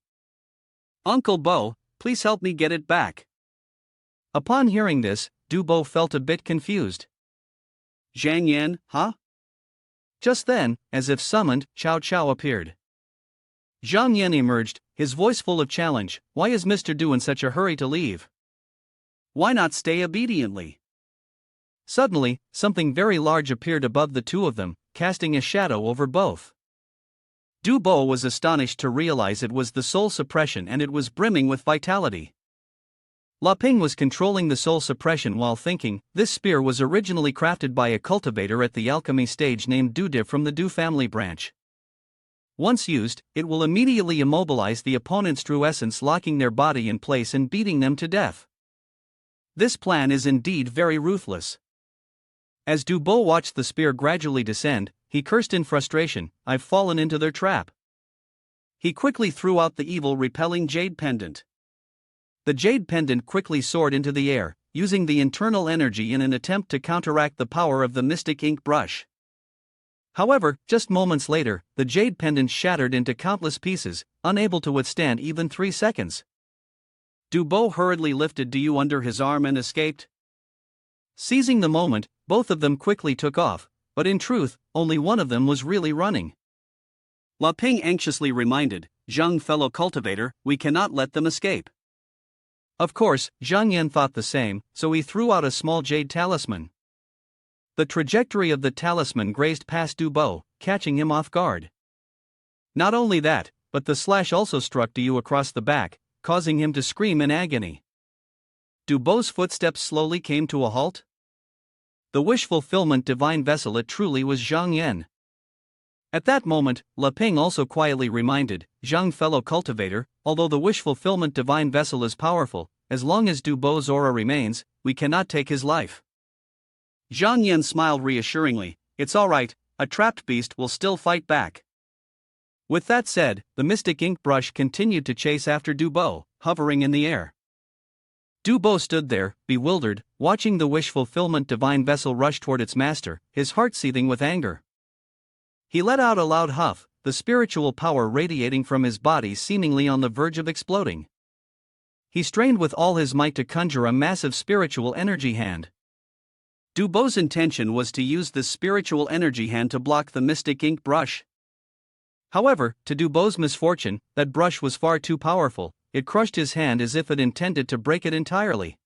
Uncle Bo, please help me get it back." Upon hearing this, Dubo felt a bit confused. "Zhang Yan, huh? Just then, as if summoned, Chow Chow appeared. Zhang Yan emerged, his voice full of challenge. Why is Mr. Du in such a hurry to leave? Why not stay obediently? Suddenly, something very large appeared above the two of them, casting a shadow over both. Du Bo was astonished to realize it was the soul suppression, and it was brimming with vitality. La Ping was controlling the soul suppression while thinking. This spear was originally crafted by a cultivator at the alchemy stage named Du from the Du family branch. Once used, it will immediately immobilize the opponent's true essence, locking their body in place and beating them to death. This plan is indeed very ruthless. As Du Bo watched the spear gradually descend, he cursed in frustration, I've fallen into their trap. He quickly threw out the evil repelling jade pendant. The jade pendant quickly soared into the air, using the internal energy in an attempt to counteract the power of the mystic ink brush. However, just moments later, the jade pendant shattered into countless pieces, unable to withstand even 3 seconds. Du Bo hurriedly lifted Du under his arm and escaped. Seizing the moment, both of them quickly took off, but in truth, only one of them was really running. La Ping anxiously reminded, Zhang, fellow cultivator, we cannot let them escape. Of course, Zhang Yan thought the same, so he threw out a small jade talisman. The trajectory of the talisman grazed past Du Bo, catching him off guard. Not only that, but the slash also struck Du across the back, causing him to scream in agony. Du Bo's footsteps slowly came to a halt. The wish-fulfillment divine vessel, it truly was Zhang Yan. At that moment, La Ping also quietly reminded, Zhang, fellow cultivator, although the wish-fulfillment divine vessel is powerful, as long as Du Bo's aura remains, we cannot take his life. Zhang Yan smiled reassuringly, it's alright, a trapped beast will still fight back. With that said, the mystic ink brush continued to chase after Du Bo, hovering in the air. Du Bo stood there, bewildered, watching the wish-fulfillment divine vessel rush toward its master, his heart seething with anger. He let out a loud huff, the spiritual power radiating from his body seemingly on the verge of exploding. He strained with all his might to conjure a massive spiritual energy hand. Du Bo's intention was to use this spiritual energy hand to block the mystic ink brush. However, to Du Bo's misfortune, that brush was far too powerful. It crushed his hand as if it intended to break it entirely.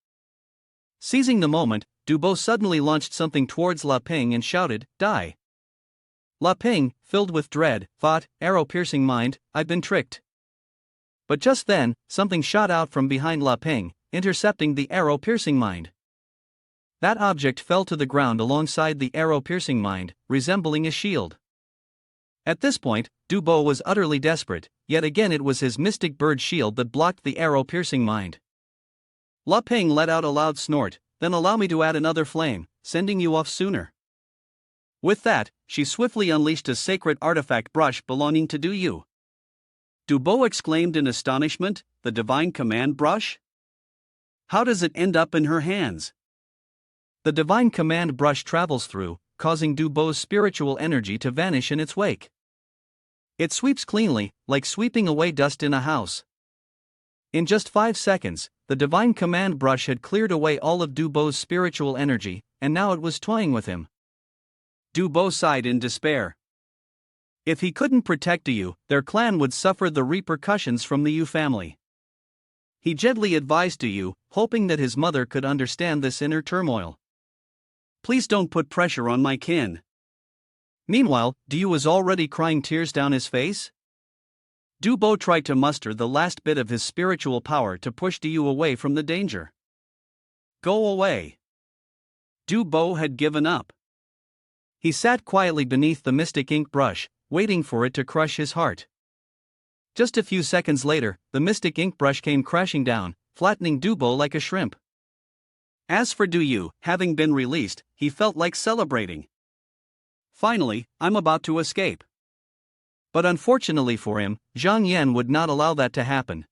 Seizing the moment, Du Bo suddenly launched something towards La Ping and shouted, Die! La Ping, filled with dread, thought, arrow-piercing mind, I've been tricked. But just then, something shot out from behind La Ping, intercepting the arrow-piercing mind. That object fell to the ground alongside the arrow-piercing mind, resembling a shield. At this point, Du Bo was utterly desperate, yet again it was his mystic bird shield that blocked the arrow-piercing mind. La Ping let out a loud snort, then allow me to add another flame, sending you off sooner. With that, she swiftly unleashed a sacred artifact brush belonging to Du. Du Bo exclaimed in astonishment, the divine command brush? How does it end up in her hands? The divine command brush travels through, causing Du Bo's spiritual energy to vanish in its wake. It sweeps cleanly, like sweeping away dust in a house. In just 5 seconds, the divine command brush had cleared away all of Du Bo's spiritual energy, and now it was toying with him. Du Bo sighed in despair. If he couldn't protect Yu, their clan would suffer the repercussions from the Yu family. He gently advised Yu, hoping that his mother could understand this inner turmoil. Please don't put pressure on my kin. Meanwhile, Du was already crying tears down his face. Du Bo tried to muster the last bit of his spiritual power to push Du away from the danger. Go away. Du Bo had given up. He sat quietly beneath the mystic ink brush, waiting for it to crush his heart. Just a few seconds later, the mystic ink brush came crashing down, flattening Du Bo like a shrimp. As for Du, having been released, he felt like celebrating. Finally, I'm about to escape. But unfortunately for him, Zhang Yan would not allow that to happen.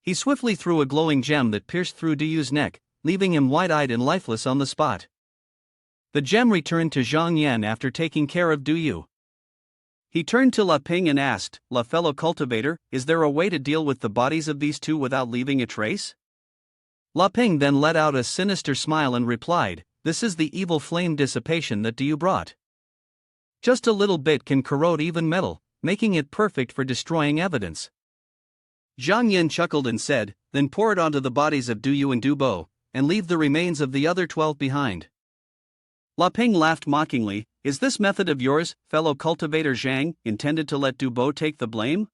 He swiftly threw a glowing gem that pierced through Du's neck, leaving him wide-eyed and lifeless on the spot. The gem returned to Zhang Yan after taking care of Du. He turned to La Ping and asked, La fellow cultivator, is there a way to deal with the bodies of these two without leaving a trace? La Ping then let out a sinister smile and replied, this is the evil flame dissipation that Du brought. Just a little bit can corrode even metal, making it perfect for destroying evidence. Zhang Yin chuckled and said, then pour it onto the bodies of Du Yu and Du Bo, and leave the remains of the other 12 behind. La Ping laughed mockingly. Is this method of yours, fellow cultivator Zhang, intended to let Du Bo take the blame?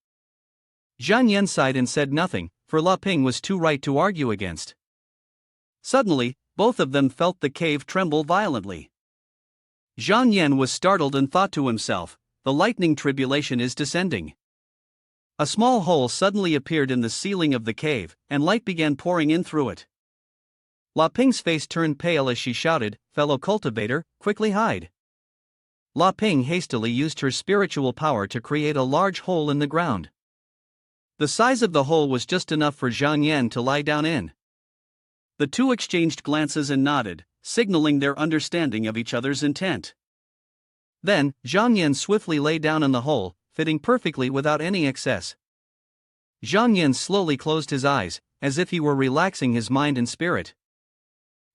Zhang Yin sighed and said nothing, for La Ping was too right to argue against. Suddenly, both of them felt the cave tremble violently. Zhang Yin was startled and thought to himself, the lightning tribulation is descending. A small hole suddenly appeared in the ceiling of the cave, and light began pouring in through it. La Ping's face turned pale as she shouted, fellow cultivator, quickly hide. La Ping hastily used her spiritual power to create a large hole in the ground. The size of the hole was just enough for Zhang Yin to lie down in. The two exchanged glances and nodded, signaling their understanding of each other's intent. Then, Zhang Yin swiftly lay down in the hole, fitting perfectly without any excess. Zhang Yin slowly closed his eyes, as if he were relaxing his mind and spirit.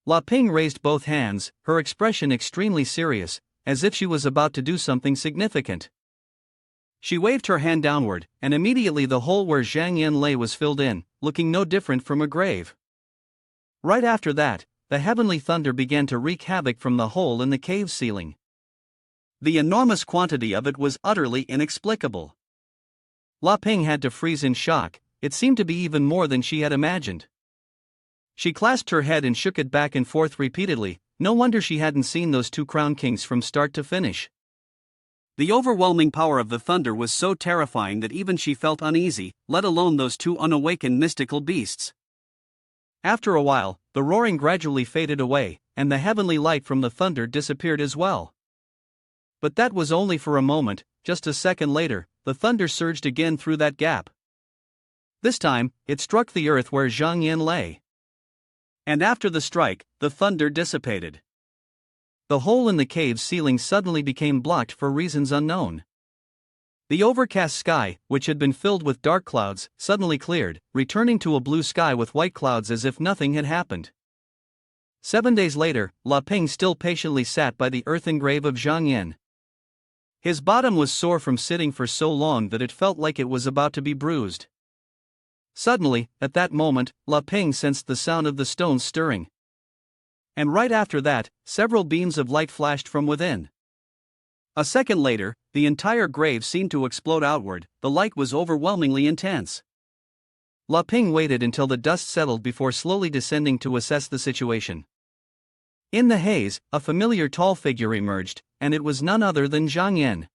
La Ping raised both hands, her expression extremely serious, as if she was about to do something significant. She waved her hand downward, and immediately the hole where Zhang Yin lay was filled in, looking no different from a grave. Right after that, the heavenly thunder began to wreak havoc from the hole in the cave ceiling. The enormous quantity of it was utterly inexplicable. La Ping had to freeze in shock. It seemed to be even more than she had imagined. She clasped her head and shook it back and forth repeatedly. No wonder she hadn't seen those two crown kings from start to finish. The overwhelming power of the thunder was so terrifying that even she felt uneasy, let alone those two unawakened mystical beasts. After a while, the roaring gradually faded away, and the heavenly light from the thunder disappeared as well. But that was only for a moment. Just a second later, the thunder surged again through that gap. This time, it struck the earth where Zhang Yin lay. And after the strike, the thunder dissipated. The hole in the cave's ceiling suddenly became blocked for reasons unknown. The overcast sky, which had been filled with dark clouds, suddenly cleared, returning to a blue sky with white clouds as if nothing had happened. 7 days later, La Ping still patiently sat by the earthen grave of Zhang Yin. His bottom was sore from sitting for so long that it felt like it was about to be bruised. Suddenly, at that moment, La Ping sensed the sound of the stones stirring. And right after that, several beams of light flashed from within. A second later, the entire grave seemed to explode outward. The light was overwhelmingly intense. La Ping waited until the dust settled before slowly descending to assess the situation. In the haze, a familiar tall figure emerged, and it was none other than Zhang Yin.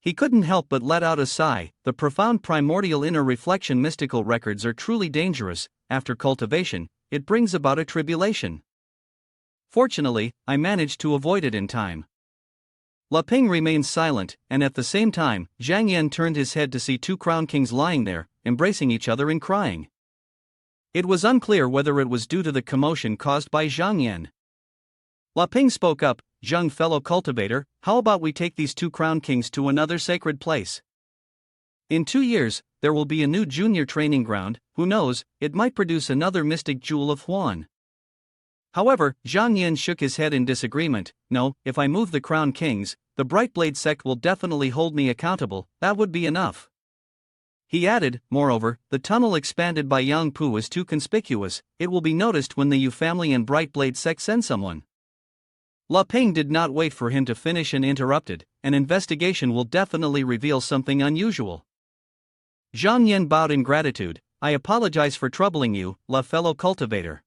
He couldn't help but let out a sigh. The profound primordial inner reflection mystical records are truly dangerous. After cultivation, it brings about a tribulation. Fortunately, I managed to avoid it in time. La Ping remained silent, and at the same time, Zhang Yin turned his head to see two crown kings lying there, embracing each other and crying. It was unclear whether it was due to the commotion caused by Zhang Yin. La Ping spoke up, Zhang fellow cultivator, how about we take these two crown kings to another sacred place? In 2 years, there will be a new junior training ground. Who knows, it might produce another mystic jewel of Huan. However, Zhang Yin shook his head in disagreement. No, if I move the crown kings, the Brightblade sect will definitely hold me accountable. That would be enough. He added, moreover, the tunnel expanded by Yang Pu is too conspicuous. It will be noticed when the Yu family and Brightblade sect send someone. La Ping did not wait for him to finish and interrupted. An investigation will definitely reveal something unusual. Zhang Yin bowed in gratitude. I apologize for troubling you, la fellow cultivator.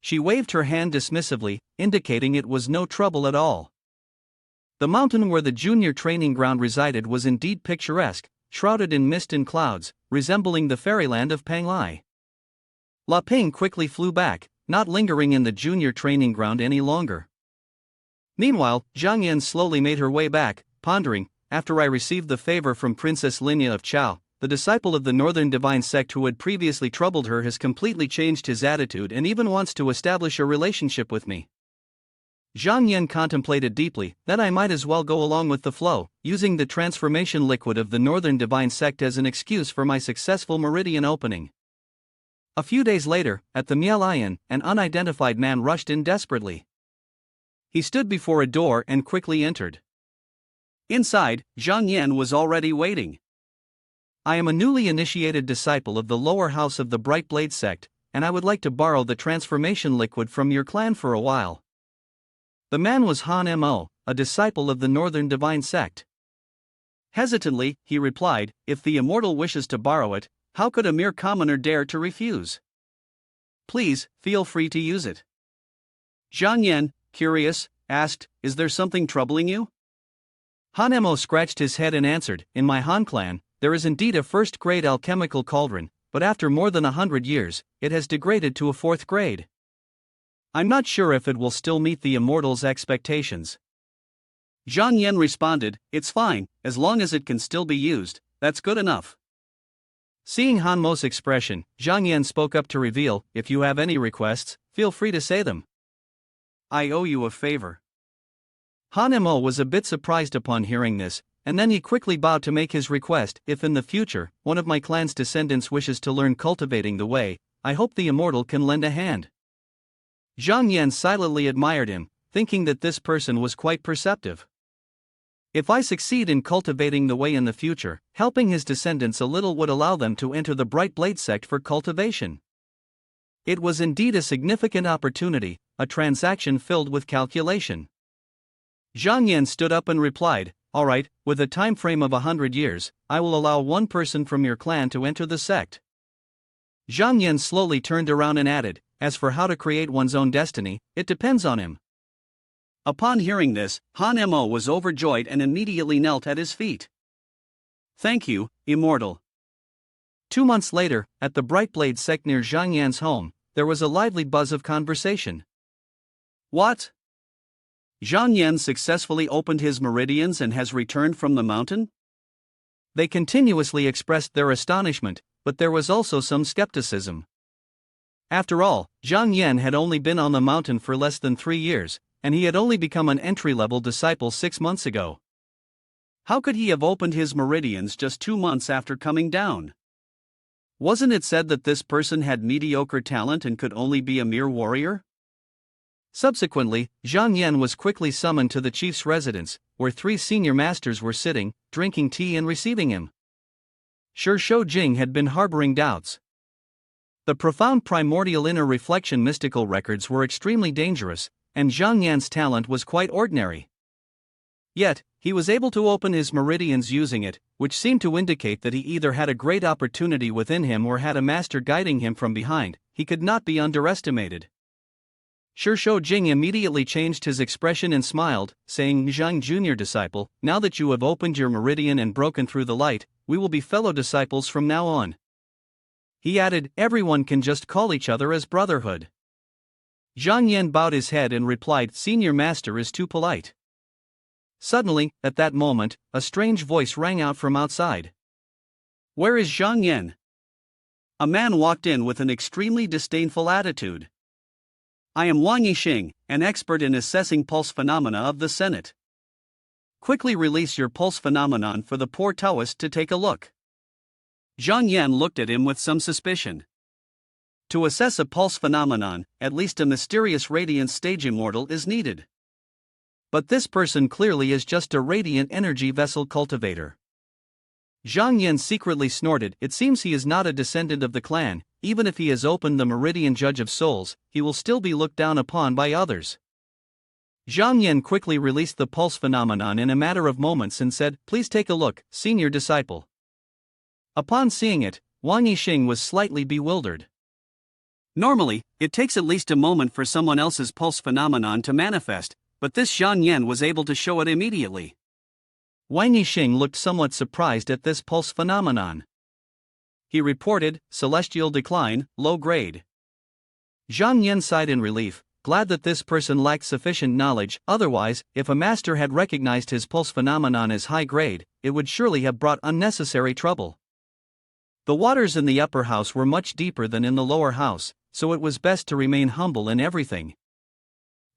She waved her hand dismissively, indicating it was no trouble at all. The mountain where the junior training ground resided was indeed picturesque, shrouded in mist and clouds, resembling the fairyland of Panglai. La Ping quickly flew back, not lingering in the junior training ground any longer. Meanwhile, Zhang Yin slowly made her way back, pondering, after I received the favor from Princess Linya of Chao, the disciple of the Northern Divine Sect who had previously troubled her has completely changed his attitude and even wants to establish a relationship with me. Zhang Yin contemplated deeply, that I might as well go along with the flow, using the transformation liquid of the Northern Divine Sect as an excuse for my successful meridian opening. A few days later, at the Miel-Ayan, an unidentified man rushed in desperately. He stood before a door and quickly entered. Inside, Zhang Yan was already waiting. I am a newly initiated disciple of the lower house of the Bright Blade sect, and I would like to borrow the transformation liquid from your clan for a while. The man was Han Mo, a disciple of the Northern Divine sect. Hesitantly, he replied, if the Immortal wishes to borrow it, how could a mere commoner dare to refuse? Please, feel free to use it. Zhang Yan, curious, asked, is there something troubling you? Han Mo scratched his head and answered, in my Han clan, there is indeed a first-grade alchemical cauldron, but after more than 100 years, it has degraded to a 4th grade. I'm not sure if it will still meet the Immortal's expectations. Zhang Yan responded, it's fine, as long as it can still be used, that's good enough. Seeing Han Mo's expression, Zhang Yan spoke up to reveal, if you have any requests, feel free to say them. I owe you a favor. Han Mo was a bit surprised upon hearing this, and then he quickly bowed to make his request, if in the future, one of my clan's descendants wishes to learn cultivating the way, I hope the Immortal can lend a hand. Zhang Yan silently admired him, thinking that this person was quite perceptive. If I succeed in cultivating the way in the future, helping his descendants a little would allow them to enter the Bright Blade sect for cultivation. It was indeed a significant opportunity, a transaction filled with calculation. Zhang Yan stood up and replied, all right, with a time frame of 100 years, I will allow one person from your clan to enter the sect. Zhang Yan slowly turned around and added, as for how to create one's own destiny, it depends on him. Upon hearing this, Han Mo was overjoyed and immediately knelt at his feet. Thank you, Immortal. 2 months later, at the Bright Blade sect near Zhang Yan's home, there was a lively buzz of conversation. What? Zhang Yan successfully opened his meridians and has returned from the mountain? They continuously expressed their astonishment, but there was also some skepticism. After all, Zhang Yan had only been on the mountain for less than 3 years, and he had only become an entry-level disciple 6 months ago. How could he have opened his meridians just 2 months after coming down? Wasn't it said that this person had mediocre talent and could only be a mere warrior? Subsequently, Zhang Yan was quickly summoned to the chief's residence, where 3 senior masters were sitting, drinking tea and receiving him. Shou Jing had been harboring doubts. The profound primordial inner reflection mystical records were extremely dangerous, and Zhang Yan's talent was quite ordinary. Yet, he was able to open his meridians using it, which seemed to indicate that he either had a great opportunity within him or had a master guiding him from behind. He could not be underestimated. Shou Jing immediately changed his expression and smiled, saying, Zhang Junior disciple, now that you have opened your meridian and broken through the light, we will be fellow disciples from now on. He added, everyone can just call each other as brotherhood. Zhang Yan bowed his head and replied, Senior Master is too polite. Suddenly, at that moment, a strange voice rang out from outside. Where is Zhang Yan? A man walked in with an extremely disdainful attitude. I am Wang Yixing, an expert in assessing pulse phenomena of the Senate. Quickly release your pulse phenomenon for the poor Taoist to take a look. Zhang Yan looked at him with some suspicion. To assess a pulse phenomenon, at least a mysterious radiance stage immortal is needed. But this person clearly is just a radiant energy vessel cultivator. Zhang Yan secretly snorted, it seems he is not a descendant of the clan, even if he has opened the meridian judge of souls, he will still be looked down upon by others. Zhang Yan quickly released the pulse phenomenon in a matter of moments and said, please take a look, senior disciple. Upon seeing it, Wang Yixing was slightly bewildered. Normally, it takes at least a moment for someone else's pulse phenomenon to manifest, but this Zhang Yan was able to show it immediately. Wang Yixing looked somewhat surprised at this pulse phenomenon. He reported, celestial decline, low grade. Zhang Yan sighed in relief, glad that this person lacked sufficient knowledge, otherwise, if a master had recognized his pulse phenomenon as high grade, it would surely have brought unnecessary trouble. The waters in the upper house were much deeper than in the lower house, so it was best to remain humble in everything.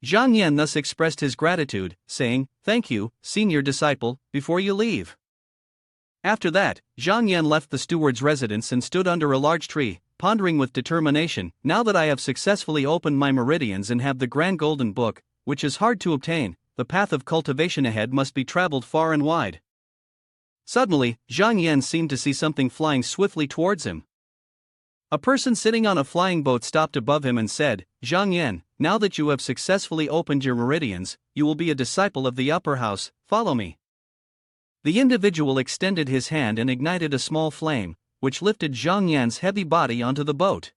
Zhang Yan thus expressed his gratitude, saying, thank you, senior disciple, before you leave. After that, Zhang Yan left the steward's residence and stood under a large tree, pondering with determination, now that I have successfully opened my meridians and have the Grand Golden Book, which is hard to obtain, the path of cultivation ahead must be traveled far and wide. Suddenly, Zhang Yan seemed to see something flying swiftly towards him. A person sitting on a flying boat stopped above him and said, "Zhang Yan, now that you have successfully opened your meridians, you will be a disciple of the upper house, follow me." The individual extended his hand and ignited a small flame, which lifted Zhang Yan's heavy body onto the boat.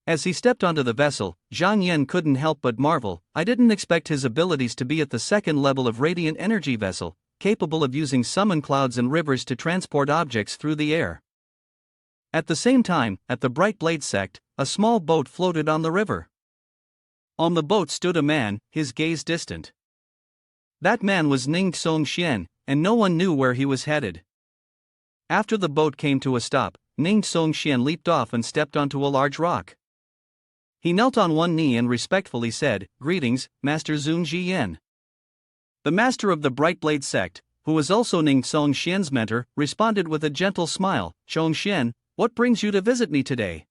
As he stepped onto the vessel, Zhang Yan couldn't help but marvel. "I didn't expect his abilities to be at the second level of radiant energy vessel, capable of using summon clouds and rivers to transport objects through the air." At the same time, at the Bright Blade Sect, a small boat floated on the river. On the boat stood a man, his gaze distant. That man was Ning Songxian, and no one knew where he was headed. After the boat came to a stop, Ning Songxian leaped off and stepped onto a large rock. He knelt on one knee and respectfully said, "Greetings, Master Zun Jiyan." The master of the Bright Blade Sect, who was also Ning Songxian's mentor, responded with a gentle smile, "Songxian, what brings you to visit me today?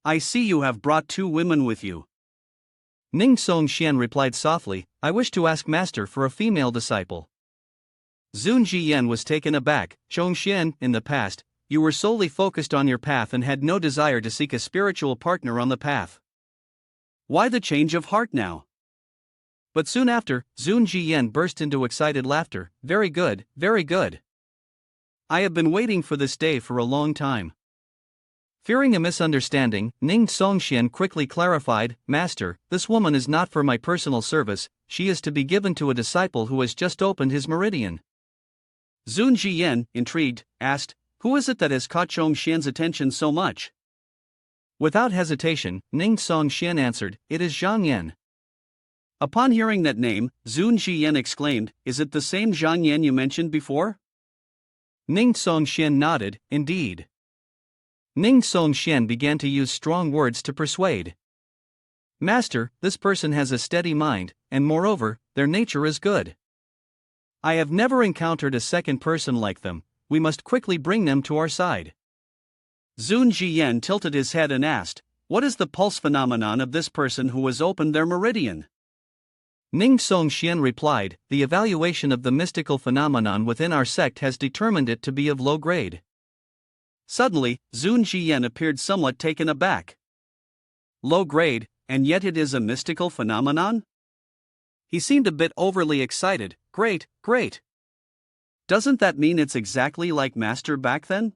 I see you have brought 2 women with you." Ning Songxian replied softly, "I wish to ask Master for a female disciple." Zun Jiyan was taken aback. "Songxian, in the past, you were solely focused on your path and had no desire to seek a spiritual partner on the path. Why the change of heart now?" But soon after, Zun Jiyan burst into excited laughter. Very good, very good. I have been waiting for this day for a long time." Fearing a misunderstanding, Ning Songxian quickly clarified, "Master, this woman is not for my personal service, she is to be given to a disciple who has just opened his meridian." Zun Jiyan, intrigued, asked, "Who is it that has caught Songxian's attention so much?" Without hesitation, Ning Songxian answered, "It is Zhang Yan." Upon hearing that name, Zun Jiyan exclaimed, "Is it the same Zhang Yan you mentioned before?" Ning Songxian nodded, "Indeed." Ning Songxian began to use strong words to persuade. "Master, this person has a steady mind, and moreover, their nature is good. I have never encountered a second person like them, we must quickly bring them to our side." Zun Jiyan tilted his head and asked, "What is the pulse phenomenon of this person who has opened their meridian?" Ning Songxian replied, "The evaluation of the mystical phenomenon within our sect has determined it to be of low grade." Suddenly, Zun Jiyan appeared somewhat taken aback. Low grade, and yet it is a mystical phenomenon? He seemed a bit overly excited. Great, great. Doesn't that mean it's exactly like Master back then?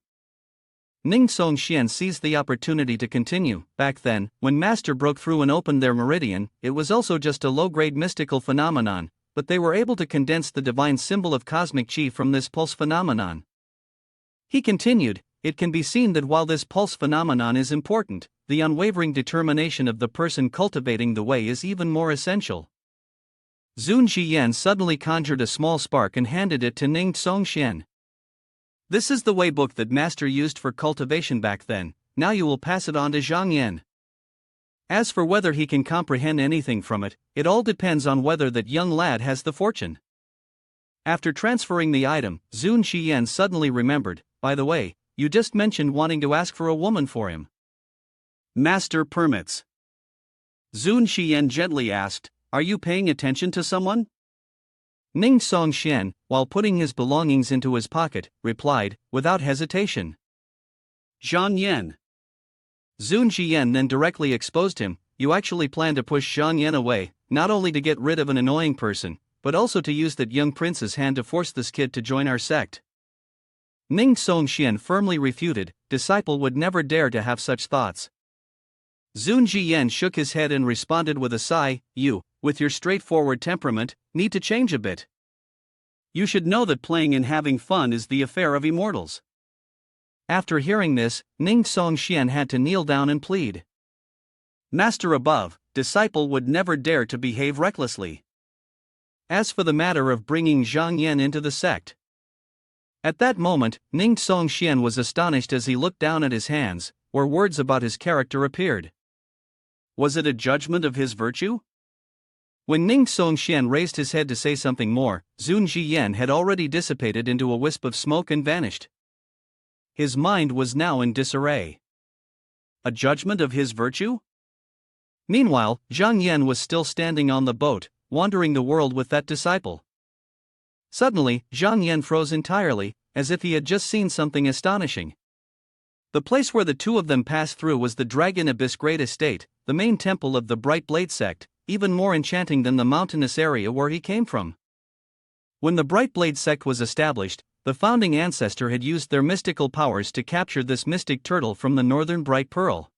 Ning Songxian seized the opportunity to continue. Back then, when Master broke through and opened their meridian, it was also just a low-grade mystical phenomenon, but they were able to condense the divine symbol of cosmic chi from this pulse phenomenon. He continued, "It can be seen that while this pulse phenomenon is important, the unwavering determination of the person cultivating the way is even more essential." Zun Jiyan suddenly conjured a small spark and handed it to Ning Songxian. "This is the way book that Master used for cultivation back then, now you will pass it on to Zhang Yan. As for whether he can comprehend anything from it, it all depends on whether that young lad has the fortune." After transferring the item, Zun Jiyan suddenly remembered, "By the way, you just mentioned wanting to ask for a woman for him." "Master permits." Zun Jiyan gently asked, "Are you paying attention to someone?" Ning Songxian, while putting his belongings into his pocket, replied, without hesitation, "Zhang Yan." Zun Jiyan then directly exposed him. "You actually plan to push Zhang Yan away, not only to get rid of an annoying person, but also to use that young prince's hand to force this kid to join our sect." Ning Songxian firmly refuted, "Disciple would never dare to have such thoughts." Zun Jiyan shook his head and responded with a sigh, "You, with your straightforward temperament, need to change a bit. You should know that playing and having fun is the affair of immortals." After hearing this, Ning Songxian had to kneel down and plead, "Master above, disciple would never dare to behave recklessly." As for the matter of bringing Zhang Yan into the sect. At that moment, Ning Songxian was astonished as he looked down at his hands, where words about his character appeared. Was it a judgment of his virtue? When Ning Songxian raised his head to say something more, Zun Jiyan had already dissipated into a wisp of smoke and vanished. His mind was now in disarray. A judgment of his virtue? Meanwhile, Zhang Yan was still standing on the boat, wandering the world with that disciple. Suddenly, Zhang Yan froze entirely, as if he had just seen something astonishing. The place where the two of them passed through was the Dragon Abyss Great Estate, the main temple of the Bright Blade sect, even more enchanting than the mountainous area where he came from. When the Bright Blade sect was established, the founding ancestor had used their mystical powers to capture this mystic turtle from the northern Bright Pearl.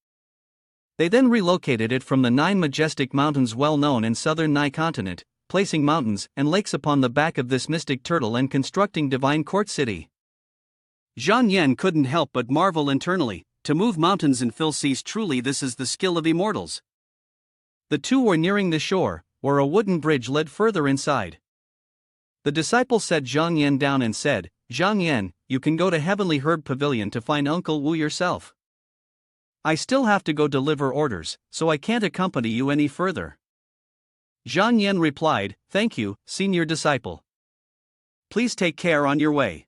They then relocated it from the 9 majestic mountains well known in southern Nai continent, placing mountains and lakes upon the back of this mystic turtle and constructing Divine Court City. Zhang Yan couldn't help but marvel internally, to move mountains and fill seas, truly this is the skill of immortals. The two were nearing the shore, where a wooden bridge led further inside. The disciple set Zhang Yan down and said, "Zhang Yan, you can go to Heavenly Herb Pavilion to find Uncle Wu yourself. I still have to go deliver orders, so I can't accompany you any further." Zhang Yan replied, "Thank you, senior disciple. Please take care on your way."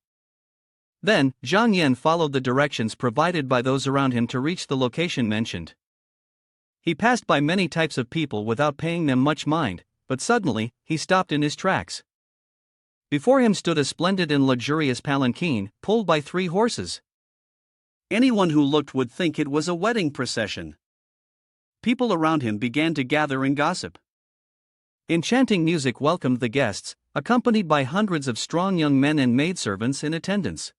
Then, Zhang Yan followed the directions provided by those around him to reach the location mentioned. He passed by many types of people without paying them much mind, but suddenly, he stopped in his tracks. Before him stood a splendid and luxurious palanquin, pulled by 3 horses. Anyone who looked would think it was a wedding procession. People around him began to gather and gossip. Enchanting music welcomed the guests, accompanied by hundreds of strong young men and maidservants in attendance.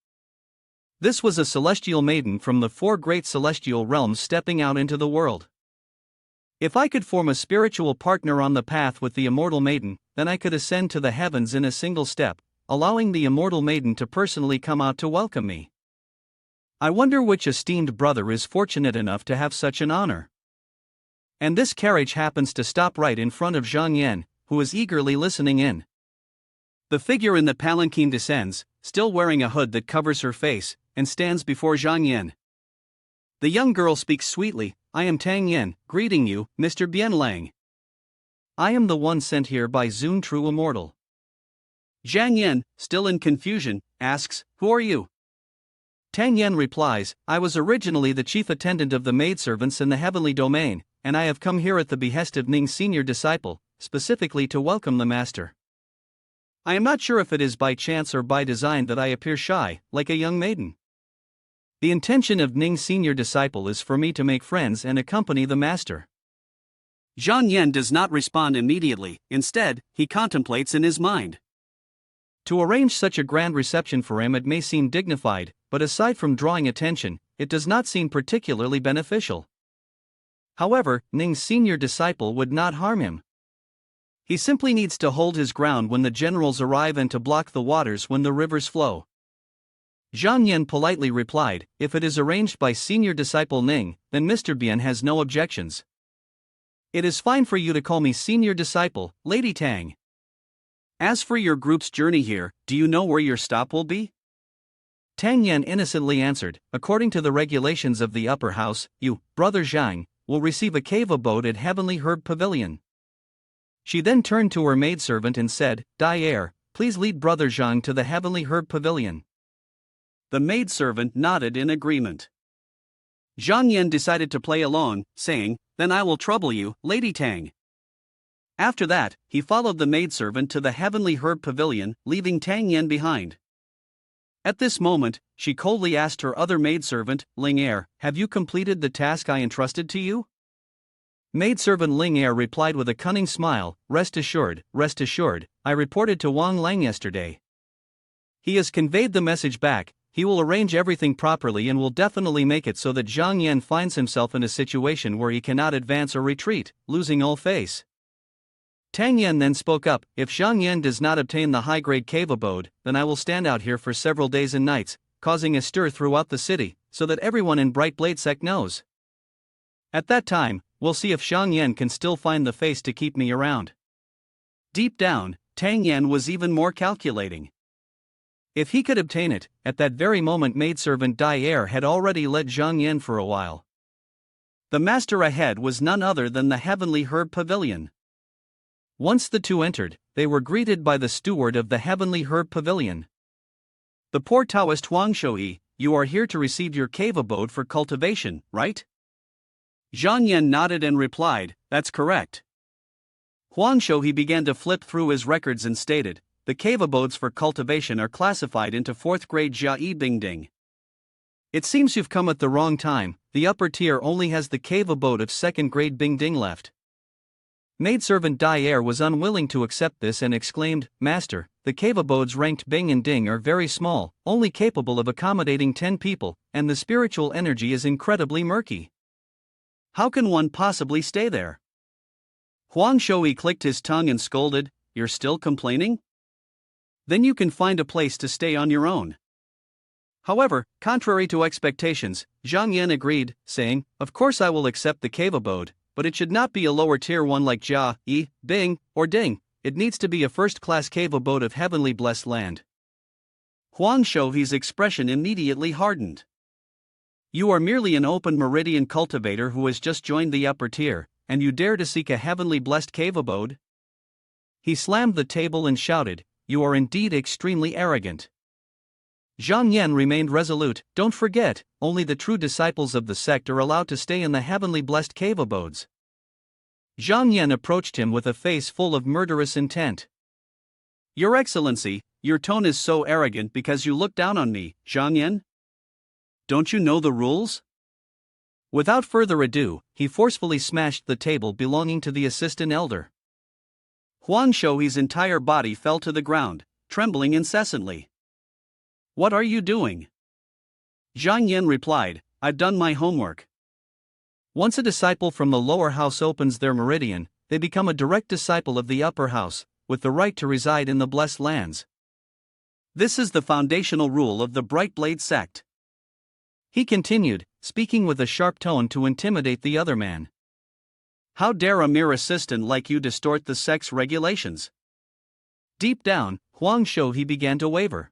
This was a celestial maiden from the 4 great celestial realms stepping out into the world. If I could form a spiritual partner on the path with the immortal maiden, then I could ascend to the heavens in a single step, allowing the immortal maiden to personally come out to welcome me. I wonder which esteemed brother is fortunate enough to have such an honor. And this carriage happens to stop right in front of Zhang Yan, who is eagerly listening in. The figure in the palanquin descends, still wearing a hood that covers her face, and stands before Zhang Yan. The young girl speaks sweetly, "I am Tang Yan, greeting you, Mr. Bien Lang. I am the one sent here by Zun True Immortal." Zhang Yan, still in confusion, asks, "Who are you?" Tang Yan replies, "I was originally the chief attendant of the maidservants in the heavenly domain, and I have come here at the behest of Ning's senior disciple, specifically to welcome the master. I am not sure if it is by chance or by design that I appear shy, like a young maiden. The intention of Ning's senior disciple is for me to make friends and accompany the master." Zhang Yan does not respond immediately, instead, he contemplates in his mind. To arrange such a grand reception for him it may seem dignified, but aside from drawing attention, it does not seem particularly beneficial. However, Ning's senior disciple would not harm him. He simply needs to hold his ground when the generals arrive and to block the waters when the rivers flow. Zhang Yan politely replied, "If it is arranged by senior disciple Ning, then Mr. Bian has no objections. It is fine for you to call me senior disciple, Lady Tang. As for your group's journey here, do you know where your stop will be?" Tang Yan innocently answered, "According to the regulations of the upper house, you, Brother Zhang, will receive a cave abode at Heavenly Herb Pavilion." She then turned to her maidservant and said, "Dai Er, please lead Brother Zhang to the Heavenly Herb Pavilion." The maidservant nodded in agreement. Zhang Yan decided to play along, saying, "Then I will trouble you, Lady Tang." After that, he followed the maidservant to the Heavenly Herb Pavilion, leaving Tang Yan behind. At this moment, she coldly asked her other maidservant, Ling Er, "Have you completed the task I entrusted to you?" Maidservant Ling Er replied with a cunning smile, rest assured, I reported to Wang Lang yesterday. He has conveyed the message back. He will arrange everything properly and will definitely make it so that Zhang Yan finds himself in a situation where he cannot advance or retreat, losing all face." Tang Yan then spoke up, "If Zhang Yan does not obtain the high-grade cave abode, then I will stand out here for several days and nights, causing a stir throughout the city, so that everyone in Bright Blade Sect knows. At that time, we'll see if Zhang Yan can still find the face to keep me around." Deep down, Tang Yan was even more calculating. If he could obtain it, at that very moment maidservant Dai Er had already led Zhang Yan for a while. The master ahead was none other than the Heavenly Herb Pavilion. Once the two entered, they were greeted by the steward of the Heavenly Herb Pavilion. "The poor Taoist Huang Shouyi, you are here to receive your cave abode for cultivation, right?" Zhang Yan nodded and replied, "That's correct." Huang Shou he began to flip through his records and stated, the cave abodes for cultivation are classified into 4th grade Jia Yi Bingding. It seems you've come at the wrong time, the upper tier only has the cave abode of 2nd grade Bingding left. Maidservant Dai Er was unwilling to accept this and exclaimed, Master, the cave abodes ranked Bing and Ding are very small, only capable of accommodating 10 people, and the spiritual energy is incredibly murky. How can one possibly stay there? Huang Shou clicked his tongue and scolded, You're still complaining? Then you can find a place to stay on your own. However, contrary to expectations, Zhang Yan agreed, saying, Of course I will accept the cave abode, but it should not be a lower tier one like Jia, Yi, Bing, or Ding. It needs to be a first-class cave abode of heavenly blessed land. Huang Shou's expression immediately hardened. You are merely an open meridian cultivator who has just joined the upper tier, and you dare to seek a heavenly blessed cave abode? He slammed the table and shouted, You are indeed extremely arrogant. Zhang Yan remained resolute, Don't forget, only the true disciples of the sect are allowed to stay in the heavenly blessed cave abodes. Zhang Yan approached him with a face full of murderous intent. Your Excellency, your tone is so arrogant because you look down on me, Zhang Yan? Don't you know the rules? Without further ado, he forcefully smashed the table belonging to the assistant elder. Huang Shou's entire body fell to the ground, trembling incessantly. What are you doing? Zhang Yan replied, I've done my homework. Once a disciple from the lower house opens their meridian, they become a direct disciple of the upper house, with the right to reside in the blessed lands. This is the foundational rule of the Bright Blade sect. He continued, speaking with a sharp tone to intimidate the other man. How dare a mere assistant like you distort the sect's regulations? Deep down, Huang Shou he began to waver.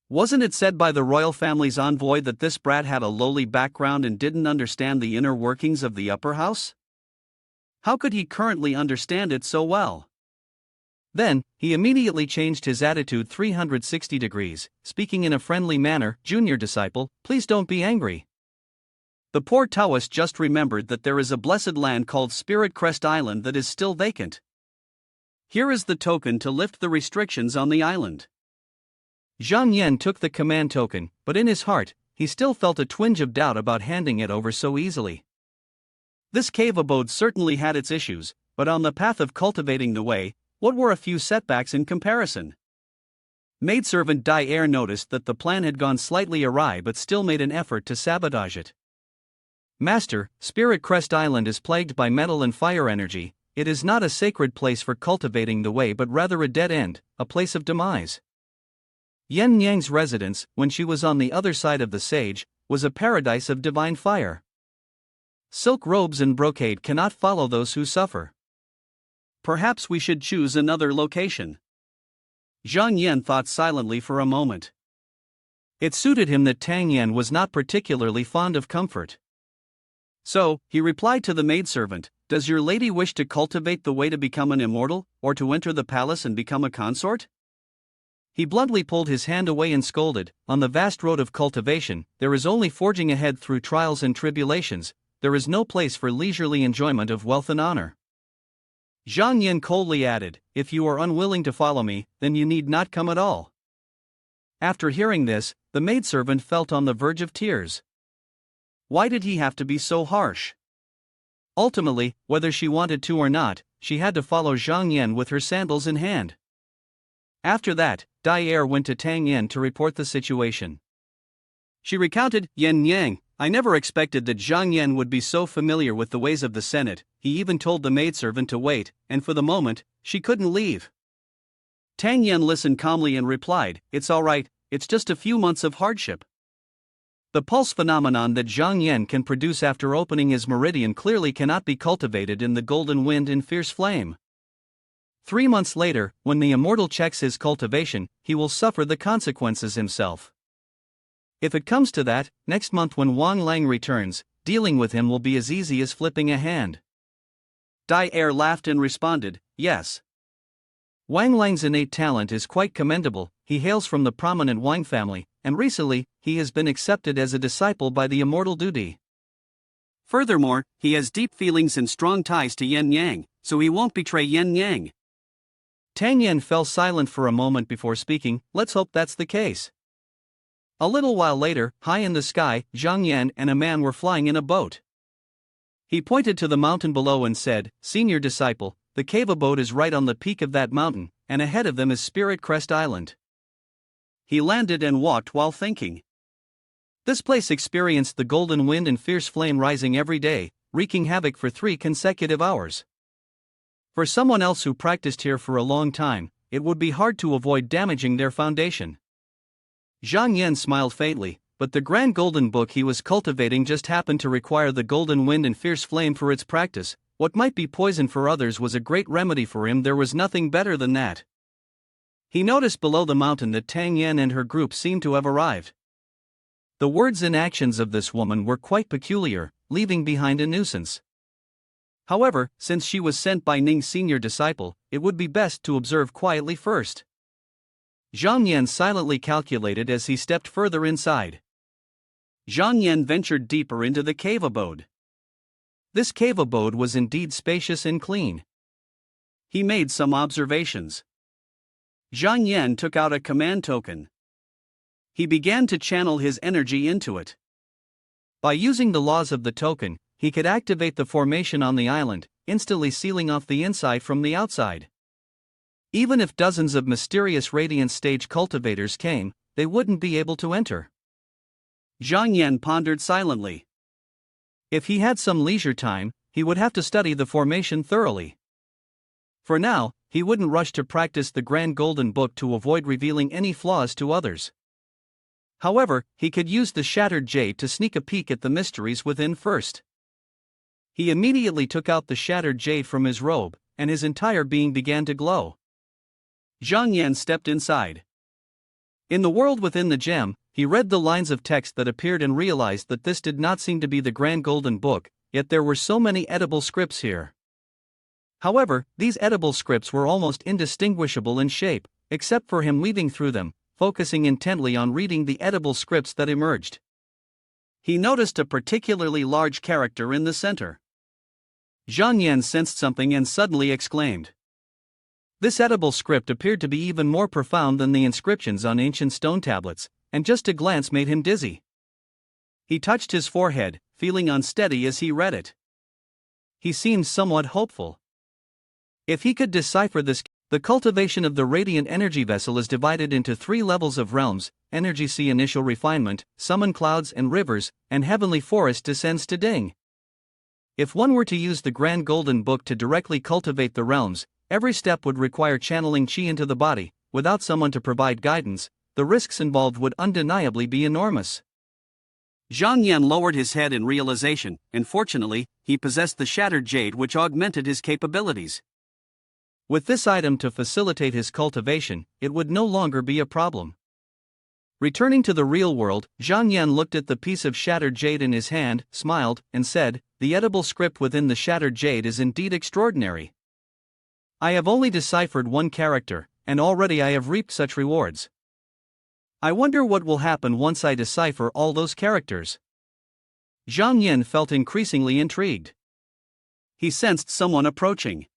Wasn't it said by the royal family's envoy that this brat had a lowly background and didn't understand the inner workings of the upper house? How could he currently understand it so well? Then, he immediately changed his attitude 360 degrees, speaking in a friendly manner, Junior disciple, please don't be angry. The poor Taoist just remembered that there is a blessed land called Spirit Crest Island that is still vacant. Here is the token to lift the restrictions on the island. Zhang Yan took the command token, but in his heart, he still felt a twinge of doubt about handing it over so easily. This cave abode certainly had its issues, but on the path of cultivating the way, what were a few setbacks in comparison? Maidservant Dai Er noticed that the plan had gone slightly awry but still made an effort to sabotage it. Master, Spirit Crest Island is plagued by metal and fire energy. It is not a sacred place for cultivating the way but rather a dead end, a place of demise. Yen Yang's residence, when she was on the other side of the sage, was a paradise of divine fire. Silk robes and brocade cannot follow those who suffer. Perhaps we should choose another location. Zhang Yan thought silently for a moment. It suited him that Tang Yan was not particularly fond of comfort. So, he replied to the maidservant, Does your lady wish to cultivate the way to become an immortal, or to enter the palace and become a consort? He bluntly pulled his hand away and scolded, On the vast road of cultivation, there is only forging ahead through trials and tribulations, there is no place for leisurely enjoyment of wealth and honor. Zhang Yan coldly added, If you are unwilling to follow me, then you need not come at all. After hearing this, the maidservant felt on the verge of tears. Why did he have to be so harsh? Ultimately, whether she wanted to or not, she had to follow Zhang Yan with her sandals in hand. After that, Dai Er went to Tang Yan to report the situation. She recounted, Yen Yang, I never expected that Zhang Yan would be so familiar with the ways of the Senate. He even told the maidservant to wait, and for the moment, she couldn't leave. Tang Yan listened calmly and replied, It's all right, it's just a few months of hardship. The pulse phenomenon that Zhang Yan can produce after opening his meridian clearly cannot be cultivated in the golden wind and fierce flame. 3 months later, when the immortal checks his cultivation, he will suffer the consequences himself. If it comes to that, next month when Wang Lang returns, dealing with him will be as easy as flipping a hand. Dai Er laughed and responded, Yes. Wang Lang's innate talent is quite commendable. He hails from the prominent Wang family, and recently, he has been accepted as a disciple by the immortal Dudi. Furthermore, he has deep feelings and strong ties to Yen Yang, so he won't betray Yen Yang. Tang Yen fell silent for a moment before speaking. Let's hope that's the case. A little while later, high in the sky, Zhang Yan and a man were flying in a boat. He pointed to the mountain below and said, "Senior disciple, the cave abode is right on the peak of that mountain, and ahead of them is Spirit Crest Island." He landed and walked while thinking. This place experienced the golden wind and fierce flame rising every day, wreaking havoc for 3 consecutive hours. For someone else who practiced here for a long time, it would be hard to avoid damaging their foundation. Zhang Yan smiled faintly, but the grand golden book he was cultivating just happened to require the golden wind and fierce flame for its practice. What might be poison for others was a great remedy for him. There was nothing better than that. He noticed below the mountain that Tang Yan and her group seemed to have arrived. The words and actions of this woman were quite peculiar, leaving behind a nuisance. However, since she was sent by Ning's senior disciple, it would be best to observe quietly first. Zhang Yan silently calculated as he stepped further inside. Zhang Yan ventured deeper into the cave abode. This cave abode was indeed spacious and clean. He made some observations. Zhang Yan took out a command token. He began to channel his energy into it. By using the laws of the token, he could activate the formation on the island, instantly sealing off the inside from the outside. Even if dozens of mysterious radiant stage cultivators came, they wouldn't be able to enter. Zhang Yan pondered silently. If he had some leisure time, he would have to study the formation thoroughly. For now, he wouldn't rush to practice the Grand Golden Book to avoid revealing any flaws to others. However, he could use the Shattered Jade to sneak a peek at the mysteries within first. He immediately took out the Shattered Jade from his robe, and his entire being began to glow. Zhang Yan stepped inside. In the world within the gem, he read the lines of text that appeared and realized that this did not seem to be the Grand Golden Book, yet there were so many edible scripts here. However, these edible scripts were almost indistinguishable in shape, except for him weaving through them, focusing intently on reading the edible scripts that emerged. He noticed a particularly large character in the center. Zhang Yan sensed something and suddenly exclaimed. This edible script appeared to be even more profound than the inscriptions on ancient stone tablets, and just a glance made him dizzy. He touched his forehead, feeling unsteady as he read it. He seemed somewhat hopeful. If he could decipher this, the cultivation of the radiant energy vessel is divided into 3 levels of realms: energy sea, initial refinement, summon clouds and rivers, and heavenly forest descends to Ding. If one were to use the Grand Golden Book to directly cultivate the realms, every step would require channeling chi into the body. Without someone to provide guidance, the risks involved would undeniably be enormous. Zhang Yan lowered his head in realization, and fortunately, he possessed the Shattered Jade, which augmented his capabilities. With this item to facilitate his cultivation, it would no longer be a problem. Returning to the real world, Zhang Yan looked at the piece of Shattered Jade in his hand, smiled, and said, "The edible script within the Shattered Jade is indeed extraordinary. I have only deciphered 1 character, and already I have reaped such rewards. I wonder what will happen once I decipher all those characters." Zhang Yan felt increasingly intrigued. He sensed someone approaching.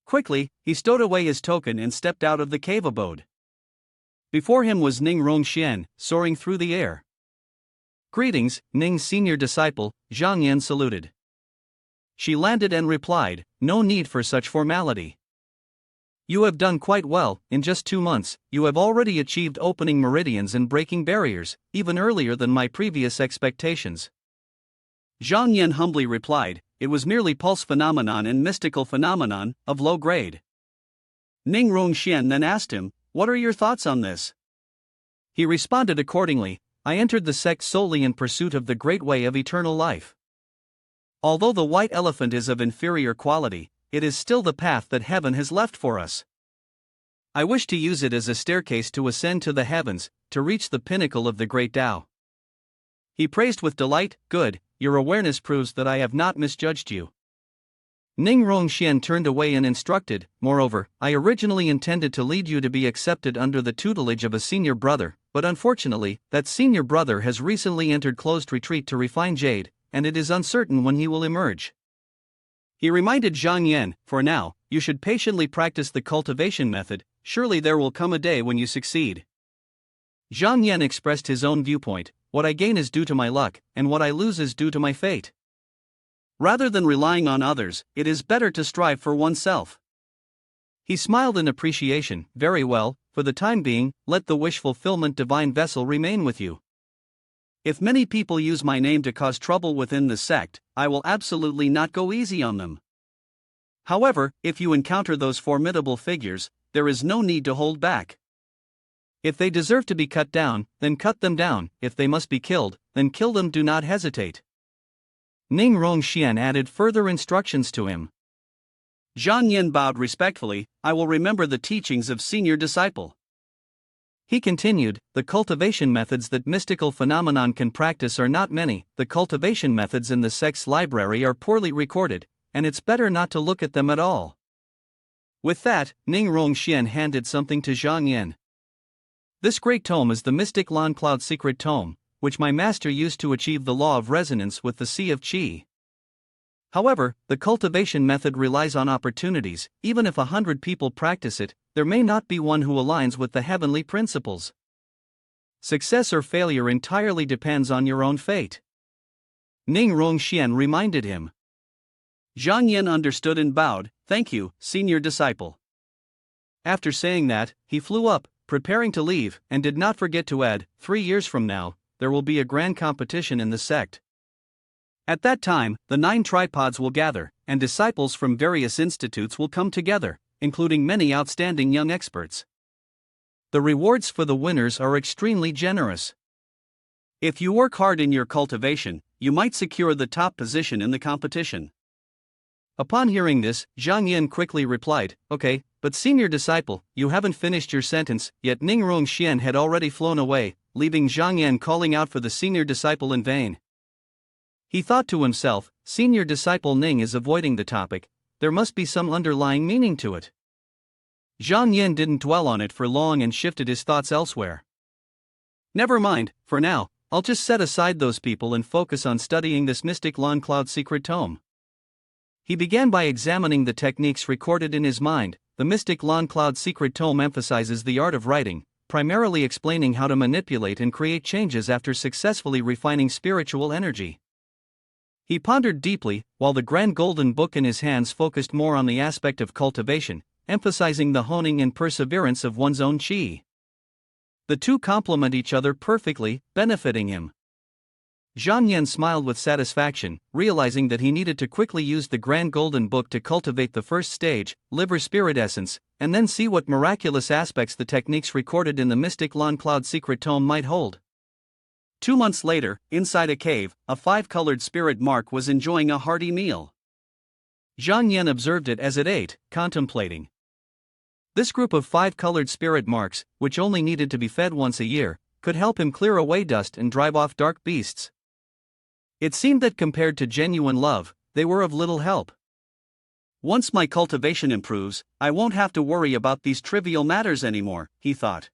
Quickly, he stowed away his token and stepped out of the cave abode. Before him was Ning Rongxian, soaring through the air. "Greetings, Ning's senior disciple," Zhang Yan saluted. She landed and replied, "No need for such formality. You have done quite well. In just 2 months, you have already achieved opening meridians and breaking barriers, even earlier than my previous expectations." Zhang Yan humbly replied, "It was merely pulse phenomenon and mystical phenomenon, of low grade." Ning Rongxian then asked him, "What are your thoughts on this?" He responded accordingly, "I entered the sect solely in pursuit of the great way of eternal life. Although the white elephant is of inferior quality, it is still the path that heaven has left for us. I wish to use it as a staircase to ascend to the heavens, to reach the pinnacle of the great Tao." He praised with delight, "Good, your awareness proves that I have not misjudged you." Ning Rongxian turned away and instructed, "Moreover, I originally intended to lead you to be accepted under the tutelage of a senior brother, but unfortunately, that senior brother has recently entered closed retreat to refine jade, and it is uncertain when he will emerge." He reminded Zhang Yan, for now, you should patiently practice the cultivation method, surely there will come a day when you succeed. Zhang Yan expressed his own viewpoint, what I gain is due to my luck, and what I lose is due to my fate. Rather than relying on others, it is better to strive for oneself. He smiled in appreciation, very well, for the time being, let the wish-fulfillment divine vessel remain with you. If many people use my name to cause trouble within the sect, I will absolutely not go easy on them. However, if you encounter those formidable figures, there is no need to hold back. If they deserve to be cut down, then cut them down, if they must be killed, then kill them, do not hesitate. Ning Rongxian added further instructions to him. Zhang Yan bowed respectfully, I will remember the teachings of senior disciple. He continued, the cultivation methods that mystical phenomenon can practice are not many, the cultivation methods in the sect's library are poorly recorded, and it's better not to look at them at all. With that, Ning Rongxian handed something to Zhang Yan. This great tome is the Mystic Lawn Cloud Secret Tome, which my master used to achieve the law of resonance with the Sea of Qi. However, the cultivation method relies on opportunities, even if 100 people practice it, there may not be one who aligns with the heavenly principles. Success or failure entirely depends on your own fate. Ning Rongxian reminded him. Zhang Yan understood and bowed, thank you, senior disciple. After saying that, he flew up, preparing to leave, and did not forget to add, 3 years from now, there will be a grand competition in the sect. At that time, the 9 tripods will gather, and disciples from various institutes will come together, including many outstanding young experts. The rewards for the winners are extremely generous. If you work hard in your cultivation, you might secure the top position in the competition. Upon hearing this, Zhang Yan quickly replied, okay, but senior disciple, you haven't finished your sentence, yet Ning Rongxian had already flown away, leaving Zhang Yan calling out for the senior disciple in vain. He thought to himself, senior disciple Ning is avoiding the topic, there must be some underlying meaning to it. Zhang Yan didn't dwell on it for long and shifted his thoughts elsewhere. Never mind, for now, I'll just set aside those people and focus on studying this Mystic Lawn Cloud Secret Tome. He began by examining the techniques recorded in his mind. The Mystic Lawn Cloud Secret Tome emphasizes the art of writing, primarily explaining how to manipulate and create changes after successfully refining spiritual energy. He pondered deeply, while the Grand Golden Book in his hands focused more on the aspect of cultivation, emphasizing the honing and perseverance of one's own qi. The two complement each other perfectly, benefiting him. Zhang Yan smiled with satisfaction, realizing that he needed to quickly use the Grand Golden Book to cultivate the first stage, liver spirit essence, and then see what miraculous aspects the techniques recorded in the Mystic Lawn Cloud Secret Tome might hold. 2 months later, inside a cave, a 5-colored spirit mark was enjoying a hearty meal. Zhang Yan observed it as it ate, contemplating. This group of 5-colored spirit marks, which only needed to be fed once a year, could help him clear away dust and drive off dark beasts. It seemed that compared to genuine love, they were of little help. Once my cultivation improves, I won't have to worry about these trivial matters anymore, he thought.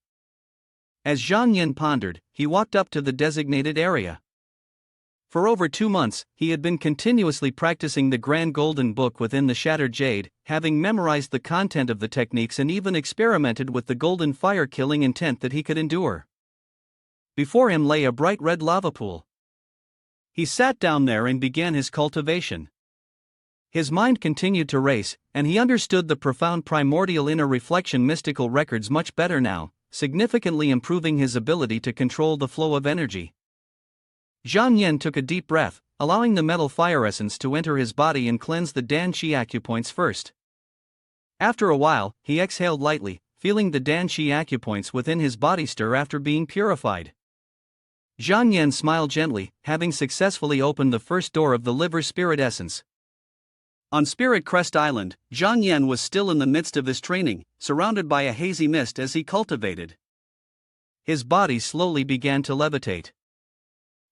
As Zhang Yan pondered, he walked up to the designated area. For over 2 months, he had been continuously practicing the Grand Golden Book within the Shattered Jade, having memorized the content of the techniques and even experimented with the golden fire-killing intent that he could endure. Before him lay a bright red lava pool. He sat down there and began his cultivation. His mind continued to race, and he understood the profound primordial inner reflection mystical records much better now, significantly improving his ability to control the flow of energy. Zhang Yan took a deep breath, allowing the metal fire essence to enter his body and cleanse the Dan Qi acupoints first. After a while, he exhaled lightly, feeling the Dan Qi acupoints within his body stir after being purified. Zhang Yan smiled gently, having successfully opened the first door of the liver spirit essence. On Spirit Crest Island, Zhang Yan was still in the midst of his training, surrounded by a hazy mist as he cultivated. His body slowly began to levitate.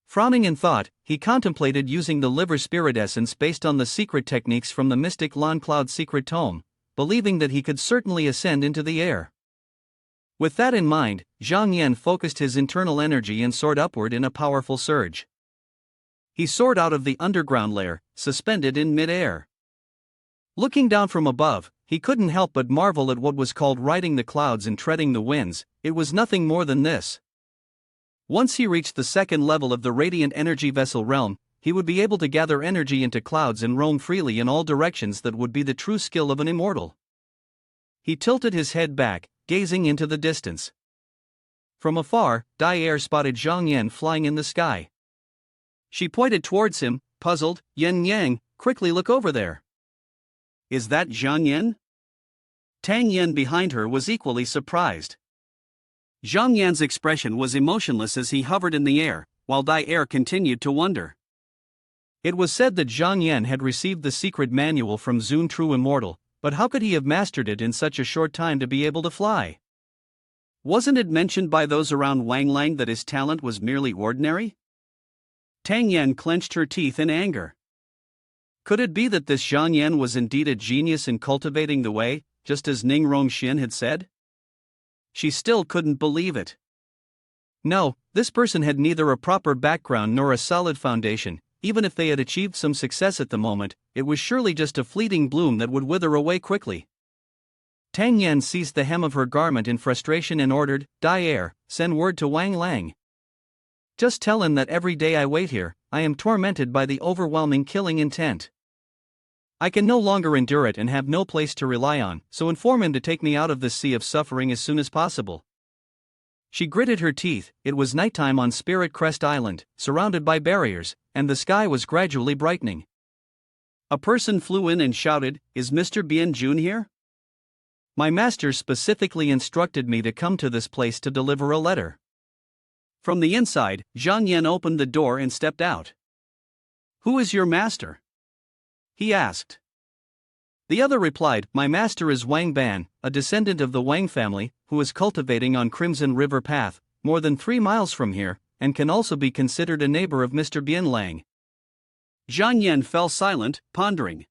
Frowning in thought, he contemplated using the liver spirit essence based on the secret techniques from the Mystic Lawn Cloud Secret Tome, believing that he could certainly ascend into the air. With that in mind, Zhang Yan focused his internal energy and soared upward in a powerful surge. He soared out of the underground lair, suspended in mid-air. Looking down from above, he couldn't help but marvel at what was called riding the clouds and treading the winds. It was nothing more than this. Once he reached the second level of the radiant energy vessel realm, he would be able to gather energy into clouds and roam freely in all directions. That would be the true skill of an immortal. He tilted his head back, gazing into the distance. From afar, Dai Er spotted Zhang Yan flying in the sky. She pointed towards him, puzzled. Yin Yang, quickly look over there. Is that Zhang Yan? Tang Yan behind her was equally surprised. Zhang Yan's expression was emotionless as he hovered in the air, while Dai Er continued to wonder. It was said that Zhang Yan had received the secret manual from Zun True Immortal, but how could he have mastered it in such a short time to be able to fly? Wasn't it mentioned by those around Wang Lang that his talent was merely ordinary? Tang Yan clenched her teeth in anger. Could it be that this Zhang Yan was indeed a genius in cultivating the way, just as Ning Rongxian had said? She still couldn't believe it. No, this person had neither a proper background nor a solid foundation. Even if they had achieved some success at the moment, it was surely just a fleeting bloom that would wither away quickly. Tang Yan seized the hem of her garment in frustration and ordered, Dai Er, send word to Wang Lang. Just tell him that every day I wait here, I am tormented by the overwhelming killing intent. I can no longer endure it and have no place to rely on, so inform him to take me out of this sea of suffering as soon as possible. She gritted her teeth. It was nighttime on Spirit Crest Island, surrounded by barriers, and the sky was gradually brightening. A person flew in and shouted, Is Mr. Bien Jun here? My master specifically instructed me to come to this place to deliver a letter. From the inside, Zhang Yan opened the door and stepped out. Who is your master? He asked. The other replied, My master is Wang Ban, a descendant of the Wang family, who is cultivating on Crimson River Path, more than 3 miles from here, and can also be considered a neighbor of Mr. Bien Lang. Zhang Yan fell silent, pondering.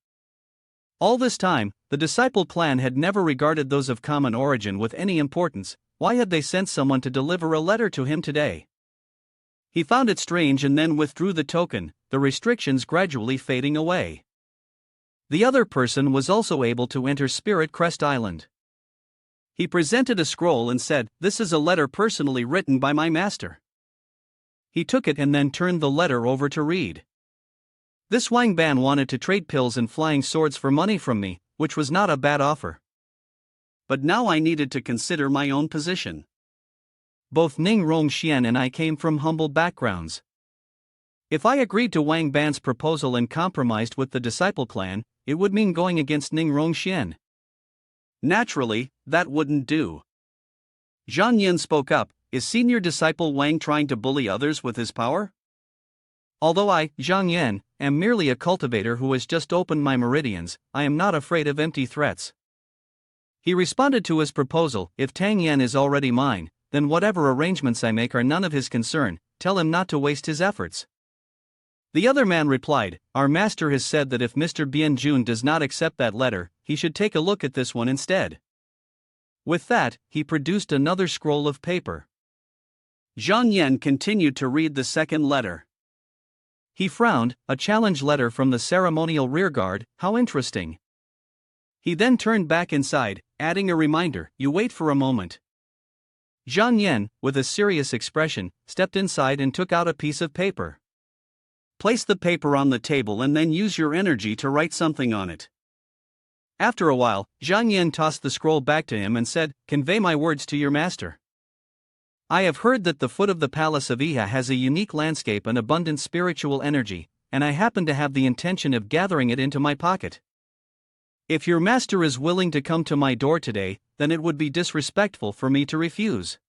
All this time, the disciple clan had never regarded those of common origin with any importance. Why had they sent someone to deliver a letter to him today? He found it strange and then withdrew the token, the restrictions gradually fading away. The other person was also able to enter Spirit Crest Island. He presented a scroll and said, This is a letter personally written by my master. He took it and then turned the letter over to read. This Wang Ban wanted to trade pills and flying swords for money from me, which was not a bad offer. But now I needed to consider my own position. Both Ning Rongxian and I came from humble backgrounds. If I agreed to Wang Ban's proposal and compromised with the disciple clan, it would mean going against Ning Rongxian. Naturally, that wouldn't do. Zhang Yan spoke up, Is senior disciple Wang trying to bully others with his power? Although I, Zhang Yan, am merely a cultivator who has just opened my meridians, I am not afraid of empty threats. He responded to his proposal, If Tang Yan is already mine, then whatever arrangements I make are none of his concern, tell him not to waste his efforts. The other man replied, Our master has said that if Mr. Bien Jun does not accept that letter, he should take a look at this one instead. With that, he produced another scroll of paper. Zhang Yan continued to read the second letter. He frowned, a challenge letter from the ceremonial rearguard, how interesting. He then turned back inside, adding a reminder, You wait for a moment. Zhang Yan, with a serious expression, stepped inside and took out a piece of paper. Place the paper on the table and then use your energy to write something on it. After a while, Zhang Yan tossed the scroll back to him and said, Convey my words to your master. I have heard that the foot of the palace of Iha has a unique landscape and abundant spiritual energy, and I happen to have the intention of gathering it into my pocket. If your master is willing to come to my door today, then it would be disrespectful for me to refuse.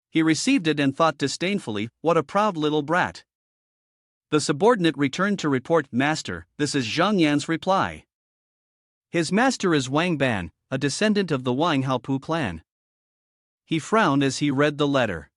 He received it and thought disdainfully, What a proud little brat. The subordinate returned to report, Master, this is Zhang Yan's reply. His master is Wang Ban, a descendant of the Wang Haopu clan. He frowned as he read the letter.